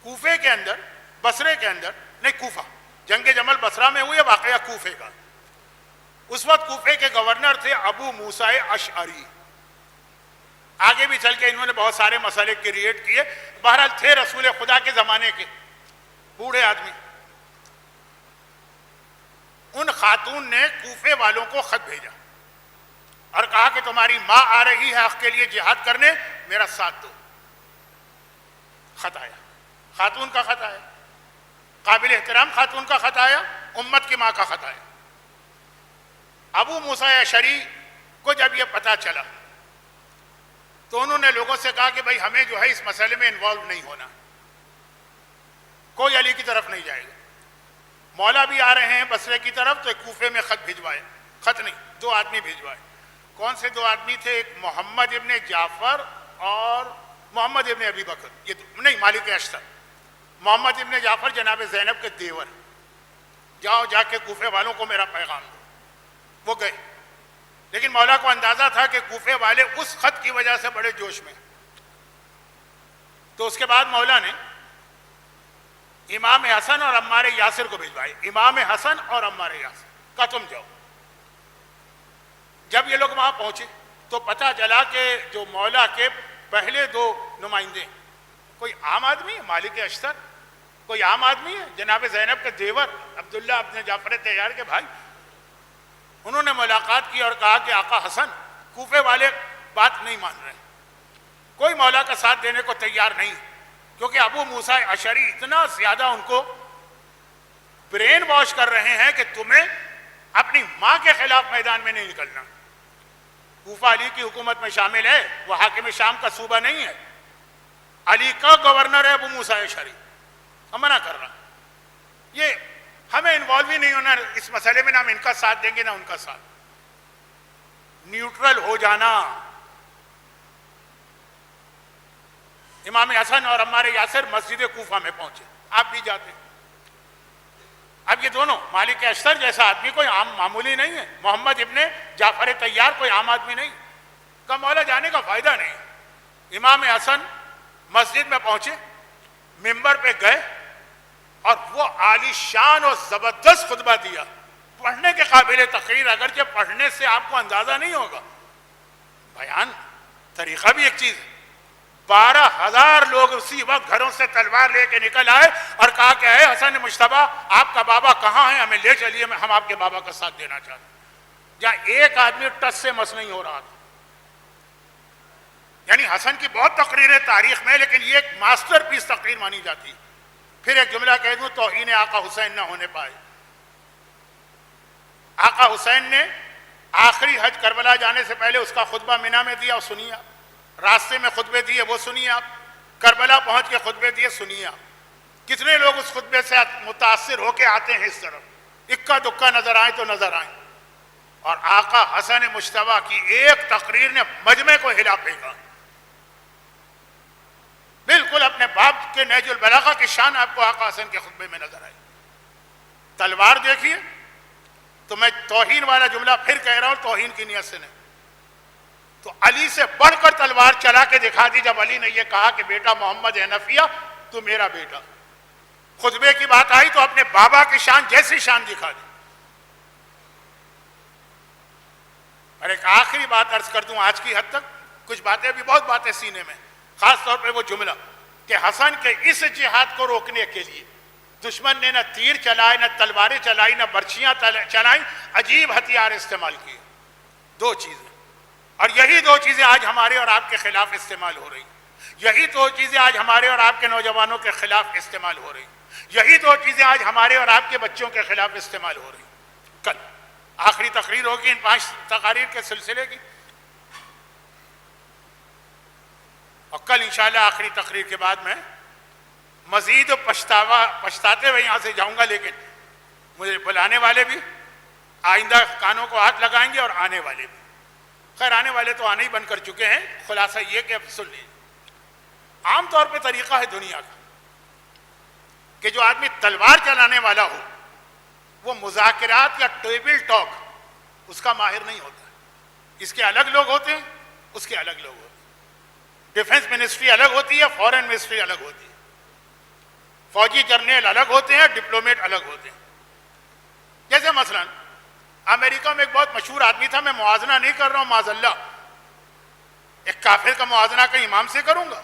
کوفے کے اندر، بصرے کے اندر نہیں، کوفہ، جنگ جمل بصرہ میں ہوئی، واقعہ کوفے کا۔ اس وقت کوفے کے گورنر تھے ابو موسیٰ اشعری، آگے بھی چل کے انہوں نے بہت سارے مسئلے کریٹ کیے، بہرحال تھے رسول خدا کے زمانے کے بوڑھے آدمی۔ ان خاتون نے کوفے والوں کو خط بھیجا اور کہا کہ تمہاری ماں آ رہی ہے حق کے لیے جہاد کرنے، میرا ساتھ دو۔ خط آیا، خاتون کا خط آیا، قابل احترام خاتون کا خط آیا، امت کی ماں کا خط آیا۔ ابو موسیٰ اشعری کو جب یہ پتہ چلا تو انہوں نے لوگوں سے کہا کہ بھائی ہمیں جو ہے اس مسئلے میں انوالو نہیں ہونا، کوئی علی کی طرف نہیں جائے گا۔ مولا بھی آ رہے ہیں بصرے کی طرف، تو ایک کوفے میں خط بھجوائے، خط نہیں 2 آدمی بھجوائے۔ کون سے 2 آدمی تھے؟ ایک محمد ابن جعفر اور محمد ابن ابی بکر، یہ نہیں، مالک اشتر۔ محمد ابن جعفر جناب زینب کے دیور، جاؤ جا کے کوفے والوں کو میرا پیغام دو۔ وہ گئے، لیکن مولا کو اندازہ تھا کہ کوفے والے اس خط کی وجہ سے بڑے جوش میں، تو اس کے بعد مولا نے امام حسن اور عمار یاسر کو بھجوائے، امام حسن اور عمار یاسر کا تم جاؤ۔ جب یہ لوگ وہاں پہنچے تو پتہ چلا کہ جو مولا کے پہلے 2 نمائندے، کوئی عام آدمی ہے مالک اشتر، کوئی عام آدمی ہے جناب زینب کے دیور عبداللہ ابن جعفر طیار کے بھائی۔ انہوں نے ملاقات کی اور کہا کہ آقا حسن، کوفے والے بات نہیں مان رہے، کوئی مولا کا ساتھ دینے کو تیار نہیں، کیونکہ ابو موسیٰ اشعری اتنا زیادہ ان کو برین واش کر رہے ہیں کہ تمہیں اپنی ماں کے خلاف میدان میں نہیں نکلنا۔ کوفہ علی کی حکومت میں شامل ہے، وہ حاکم شام کا صوبہ نہیں ہے، علی کا گورنر ہے ابو موسیٰ اشعری، ہم منع کر رہا، یہ ہمیں انوالو ہی نہیں ہونا اس مسئلے میں، نہ ہم ان کا ساتھ دیں گے نہ ان کا ساتھ، نیوٹرل ہو جانا۔ امام حسن اور عمار یاسر مسجد کوفہ میں پہنچے، آپ بھی جاتے۔ اب یہ دونوں، مالک اشتر جیسا آدمی کوئی عام معمولی نہیں ہے، محمد ابن جعفر طیار کوئی عام آدمی نہیں، کا مولا جانے کا فائدہ نہیں۔ امام حسن مسجد میں پہنچے، ممبر پہ گئے اور وہ عالی شان اور زبردست خطبہ دیا، پڑھنے کے قابل تقریر، اگرچہ پڑھنے سے آپ کو اندازہ نہیں ہوگا، بیان طریقہ بھی ایک چیز ہے۔ 12,000 لوگ اسی وقت گھروں سے تلوار لے کے نکل آئے اور کہا کہ اے حسن مجتبیٰ، آپ کا بابا کہاں ہے، ہمیں لے چلیے، ہم آپ کے بابا کا ساتھ دینا چاہتے ہیں۔ جہاں ایک آدمی ٹس سے مس نہیں ہو رہا تھا۔ یعنی حسن کی بہت تقریریں تاریخ میں، لیکن یہ ایک ماسٹر پیس تقریر مانی جاتی ہے۔ پھر ایک جملہ کہہ دوں، توہین آقا حسین نہ ہونے پائے۔ آقا حسین نے آخری حج کربلا جانے سے پہلے اس کا خطبہ مینا میں دیا، اور سنیے آپ، راستے میں خطبے دیے وہ سنیے آپ، کربلا پہنچ کے خطبے دیے سنیے آپ۔ کتنے لوگ اس خطبے سے متاثر ہو کے آتے ہیں اس طرف، اکا دکا نظر آئیں تو نظر آئیں، اور آقا حسن مجتبیٰ کی ایک تقریر نے مجمع کو ہلا پھینکا۔ بالکل اپنے باپ کے نہج البلاغہ کی شان آپ کو آقا حسن کے خطبے میں نظر آئی۔ تلوار دیکھیے، تو میں توہین والا جملہ پھر کہہ رہا ہوں، توہین کی نیت سے نہیں، تو علی سے بڑھ کر تلوار چلا کے دکھا دی جب علی نے یہ کہا کہ بیٹا محمد حنفیہ تو میرا بیٹا. خطبے کی بات آئی تو اپنے بابا کی شان جیسی شان دکھا دی. اور ایک آخری بات عرض کر دوں آج کی حد تک، کچھ باتیں بھی بہت باتیں سینے میں، خاص طور پہ وہ جملہ کہ حسن کے اس جہاد کو روکنے کے لیے دشمن نے نہ تیر چلائے، نہ تلواریں چلائی، نہ برچیاں چلائیں، عجیب ہتھیار استعمال کیے. دو چیزیں، اور یہی دو چیزیں آج ہمارے اور آپ کے خلاف استعمال ہو رہی. یہی دو چیزیں آج ہمارے اور آپ کے نوجوانوں کے خلاف استعمال ہو رہی. یہی دو چیزیں آج ہمارے اور آپ کے بچوں کے خلاف استعمال ہو رہی. کل آخری تقریر ہوگی ان 5 تقاریر کے سلسلے کی، اور کل انشاءاللہ آخری تقریر کے بعد میں مزید پچھتاتے ہوئے یہاں سے جاؤں گا، لیکن مجھے بلانے والے بھی آئندہ کانوں کو ہاتھ لگائیں گے اور آنے والے بھی. خیر آنے والے تو آنے ہی بند کر چکے ہیں. خلاصہ یہ کہ اب سن لیجیے، عام طور پہ طریقہ ہے دنیا کا کہ جو آدمی تلوار چلانے والا ہو وہ مذاکرات یا ٹیبل ٹاک اس کا ماہر نہیں ہوتا. اس کے الگ لوگ ہوتے ہیں، اس کے الگ لوگ ہوتے ہیں. ڈیفنس منسٹری الگ ہوتی ہے، فورن منسٹری الگ ہوتی ہے، فوجی جرنیل الگ ہوتے ہیں، ڈپلومیٹ الگ ہوتے ہیں. جیسے مثلا امریکہ میں ایک بہت مشہور آدمی تھا، میں موازنہ نہیں کر رہا ہوں معاذ اللہ، ایک کافر کا موازنہ کہیں امام سے کروں گا،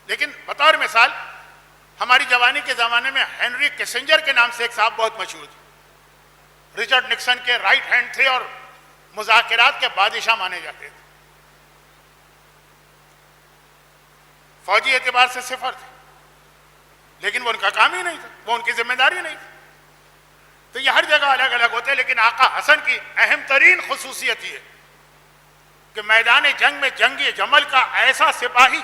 لیکن بطور مثال ہماری جوانی کے زمانے میں ہینری کیسنجر کے نام سے ایک صاحب بہت مشہور تھے، رچرڈ نکسن کے رائٹ ہینڈ تھے اور مذاکرات کے بادشاہ مانے جاتے تھے. فوجی اعتبار سے صفر تھے، لیکن وہ ان کا کام ہی نہیں تھا، وہ ان کی ذمہ داری نہیں تھی. تو یہ ہر جگہ الگ الگ ہوتے ہیں، لیکن آقا حسن کی اہم ترین خصوصیت یہ کہ میدان جنگ میں جنگی جمل کا ایسا سپاہی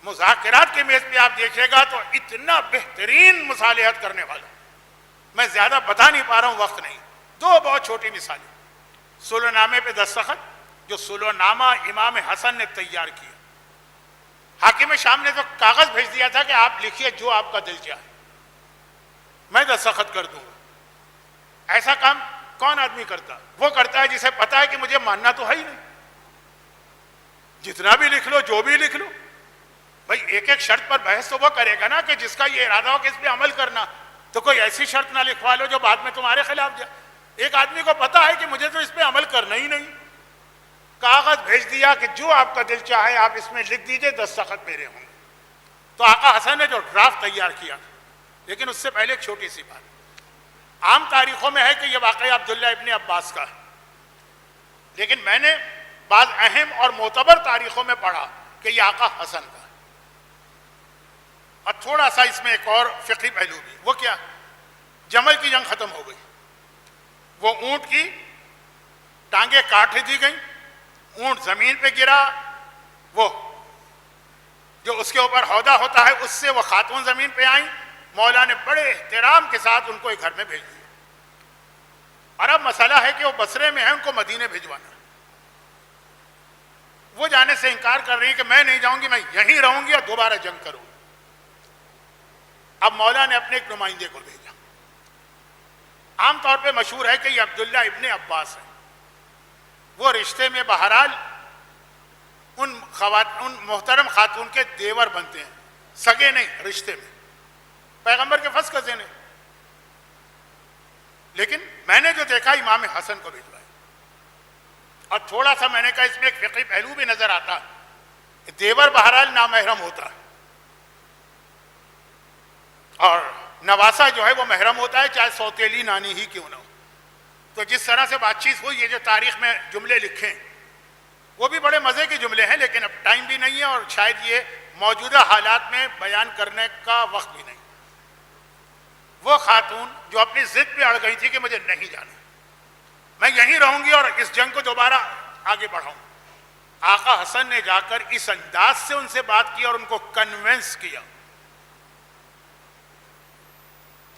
مذاکرات کے میز پہ آپ دیکھیے گا تو اتنا بہترین مصالحت کرنے والا. میں زیادہ بتا نہیں پا رہا ہوں، وقت نہیں. 2 بہت چھوٹی مثالیں. صلح نامے پہ دستخط جو صلح نامہ امام حسن نے تیار کیا، حاکم شام نے تو کاغذ بھیج دیا تھا کہ آپ لکھیے جو آپ کا دل چاہے، میں دستخط کر دوں گا. ایسا کام کون آدمی کرتا؟ وہ کرتا ہے جسے پتا ہے کہ مجھے ماننا تو ہے ہی نہیں، جتنا بھی لکھ لو، جو بھی لکھ لو. بھائی ایک ایک شرط پر بحث تو وہ کرے گا نا کہ جس کا یہ ارادہ ہو کہ اس پہ عمل کرنا. تو کوئی ایسی شرط نہ لکھوا لو جو بعد میں تمہارے خلاف جائے. ایک آدمی کو پتا ہے کہ مجھے تو اس پہ عمل کرنا ہی نہیں، کاغذ بھیج دیا کہ جو آپ کا دل چاہے آپ اس میں لکھ دیجئے، دستخط میرے ہوں گے. تو آقا حسن نے جو ڈرافٹ تیار کیا، لیکن اس سے پہلے ایک چھوٹی سی بات. عام تاریخوں میں ہے کہ یہ واقعہ عبداللہ ابن عباس کا ہے، لیکن میں نے بعض اہم اور معتبر تاریخوں میں پڑھا کہ یہ آقا حسن کا ہے. اور تھوڑا سا اس میں ایک اور فقہی پہلو بھی. وہ کیا؟ جمل کی جنگ ختم ہو گئی، وہ اونٹ کی ٹانگیں کاٹ دی گئیں، اونٹ زمین پہ گرا، وہ جو اس کے اوپر ہودہ ہوتا ہے اس سے وہ خاتون زمین پہ آئیں. مولا نے بڑے احترام کے ساتھ ان کو ایک گھر میں بھیج دیا. اور اب مسئلہ ہے کہ وہ بصرے میں ہیں، ان کو مدینے بھیجوانا. وہ جانے سے انکار کر رہی ہیں کہ میں نہیں جاؤں گی، میں یہیں رہوں گی اور دوبارہ جنگ کروں گی. اب مولا نے اپنے ایک نمائندے کو بھیجا. عام طور پہ مشہور ہے کہ یہ عبداللہ ابن عباس ہے. وہ رشتے میں بہرحال ان محترم خاتون کے دیور بنتے ہیں، سگے نہیں، رشتے میں پیغمبر کے فرض کزن ہیں. لیکن میں نے جو دیکھا امام حسن کو بھیجوایا. اور تھوڑا سا میں نے کہا اس میں ایک فقہی پہلو بھی نظر آتا کہ دیور بہرحال نامحرم ہوتا ہے اور نواسا جو ہے وہ محرم ہوتا ہے، چاہے سوتیلی نانی ہی کیوں نہ ہو. تو جس طرح سے بات چیت ہوئی، یہ جو تاریخ میں جملے لکھیں وہ بھی بڑے مزے کے جملے ہیں، لیکن اب ٹائم بھی نہیں ہے اور شاید یہ موجودہ حالات میں بیان کرنے کا وقت بھی نہیں. وہ خاتون جو اپنی ضد پہ اڑ گئی تھی کہ مجھے نہیں جانا، میں یہیں رہوں گی اور اس جنگ کو دوبارہ آگے بڑھاؤں. آقا حسن نے جا کر اس انداز سے ان سے بات کی اور ان کو کنونس کیا.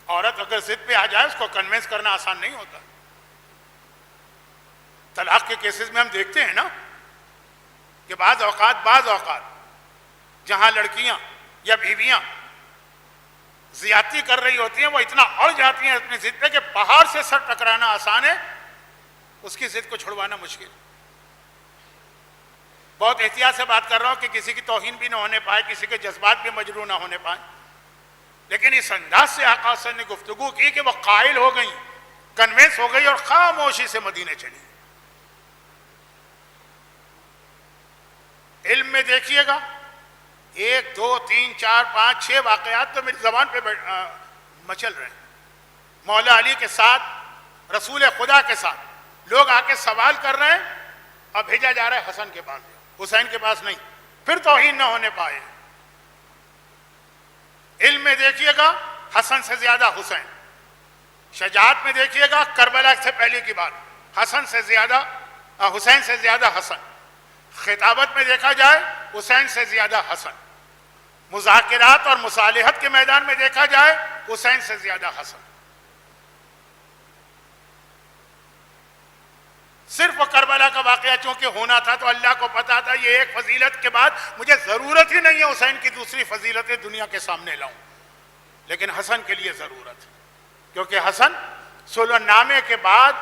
عورت اگر ضد پہ آ جائے اس کو کنونس کرنا آسان نہیں ہوتا. طلاق کے کیسز میں ہم دیکھتے ہیں نا کہ بعض اوقات جہاں لڑکیاں یا بیویاں زیادتی کر رہی ہوتی ہیں وہ اتنا اڑ جاتی ہیں اپنی ضد پہ کہ پہاڑ سے سر ٹکرانا آسان ہے، اس کی ضد کو چھڑوانا مشکل۔ بہت احتیاط سے بات کر رہا ہوں کہ کسی کی توہین بھی نہ ہونے پائے، کسی کے جذبات بھی مجروح نہ ہونے پائے، لیکن اس انداز سے آقا صلی اللہ علیہ وسلم نے گفتگو کی کہ وہ قائل ہو گئیں، کنوینس ہو گئی اور خاموشی سے مدینے چلی۔ علم میں دیکھیے گا 1 2 3 4 5 6 واقعات تو میری زبان پہ مچل رہے ہیں۔ مولا علی کے ساتھ، رسول خدا کے ساتھ لوگ آ کے سوال کر رہے ہیں اور بھیجا جا رہا ہے حسن کے پاس، حسین کے پاس نہیں، پھر توہین نہ ہونے پائے۔ علم میں دیکھیے گا حسن سے زیادہ حسین، شجاعت میں دیکھیے گا کربلا سے پہلے کی بات، حسن سے زیادہ حسین سے زیادہ حسن، خطابت میں دیکھا جائے حسین سے زیادہ حسن، مذاکرات اور مصالحت کے میدان میں دیکھا جائے حسین سے زیادہ حسن۔ صرف کربلا کا واقعہ چونکہ ہونا تھا تو اللہ کو پتا تھا یہ ایک فضیلت کے بعد مجھے ضرورت ہی نہیں ہے حسین کی دوسری فضیلتیں دنیا کے سامنے لاؤں، لیکن حسن کے لیے ضرورت، کیونکہ حسن صلح نامے کے بعد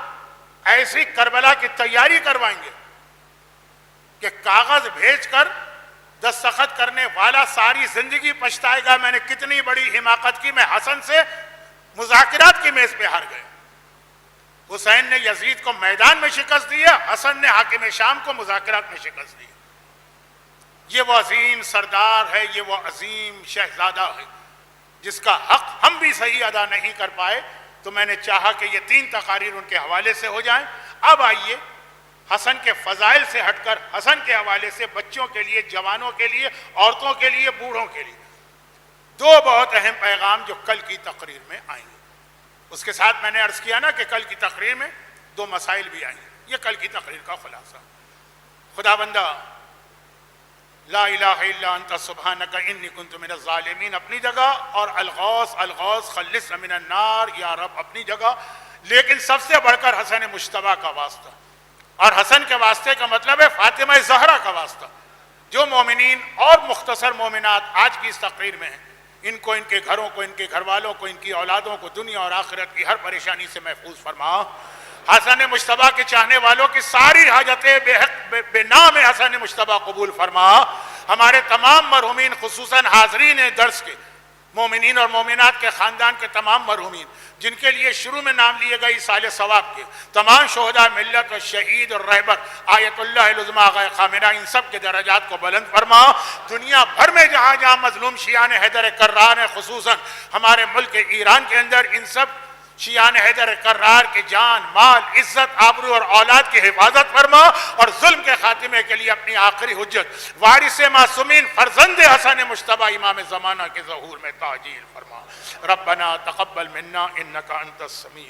ایسی کربلا کی تیاری کروائیں گے کہ کاغذ بھیج کر دستخط کرنے والا ساری زندگی پچھتائے گا میں نے کتنی بڑی حماقت کی، میں حسن سے مذاکرات کی میز پہ ہار گئے۔ حسین نے یزید کو میدان میں شکست دی ہے، حسن نے حاکم شام کو مذاکرات میں شکست دی۔ یہ وہ عظیم سردار ہے، یہ وہ عظیم شہزادہ ہے جس کا حق ہم بھی صحیح ادا نہیں کر پائے، تو میں نے چاہا کہ یہ 3 تقاریر ان کے حوالے سے ہو جائیں۔ اب آئیے حسن کے فضائل سے ہٹ کر حسن کے حوالے سے بچوں کے لیے، جوانوں کے لیے، عورتوں کے لیے، بوڑھوں کے لیے 2 بہت اہم پیغام جو کل کی تقریر میں آئیں گے۔ اس کے ساتھ میں نے عرض کیا نا کہ کل کی تقریر میں 2 مسائل بھی آئیں گے، یہ کل کی تقریر کا خلاصہ۔ خدا بندہ لا الہ الا انت سبحانک انی کنت من الظالمین اپنی جگہ، اور الغوث الغوث خلصنا من النار یا رب اپنی جگہ، لیکن سب سے بڑھ کر حسن مجتبیٰ کا واسطہ، اور حسن کے واسطے کا مطلب ہے فاطمہ زہرا کا واسطہ۔ جو مومنین اور مختصر مومنات آج کی اس تقریر میں ہیں، ان کو، ان کے گھروں کو، ان کے گھر والوں کو، ان کی اولادوں کو دنیا اور آخرت کی ہر پریشانی سے محفوظ فرما۔ حسن مجتبیٰ کے چاہنے والوں کی ساری حاجتیں بے نام حسن مجتبیٰ قبول فرما۔ ہمارے تمام مرحومین، خصوصاً حاضرین درس کے مومنین اور مومنات کے خاندان کے تمام مرحومین جن کے لیے شروع میں نام لیے گئے سال ثواب کے، تمام شہداء ملت اور شہید اور رہبر آیت اللہ العظمیٰ آغا خامنہ، ان سب کے درجات کو بلند فرما۔ دنیا بھر میں جہاں جہاں مظلوم شیعان حیدر کرار ہیں، خصوصاً ہمارے ملک ایران کے اندر، ان سب شیعان حیدر کرار کی جان، مال، عزت، آبرو اور اولاد کی حفاظت فرما، اور ظلم کے خاتمے کے لیے اپنی آخری حجت وارث معصومین فرزند حسن مجتبیٰ امام زمانہ کے ظہور میں تعجیل فرما۔ ربنا تقبل منا انک انت السمیع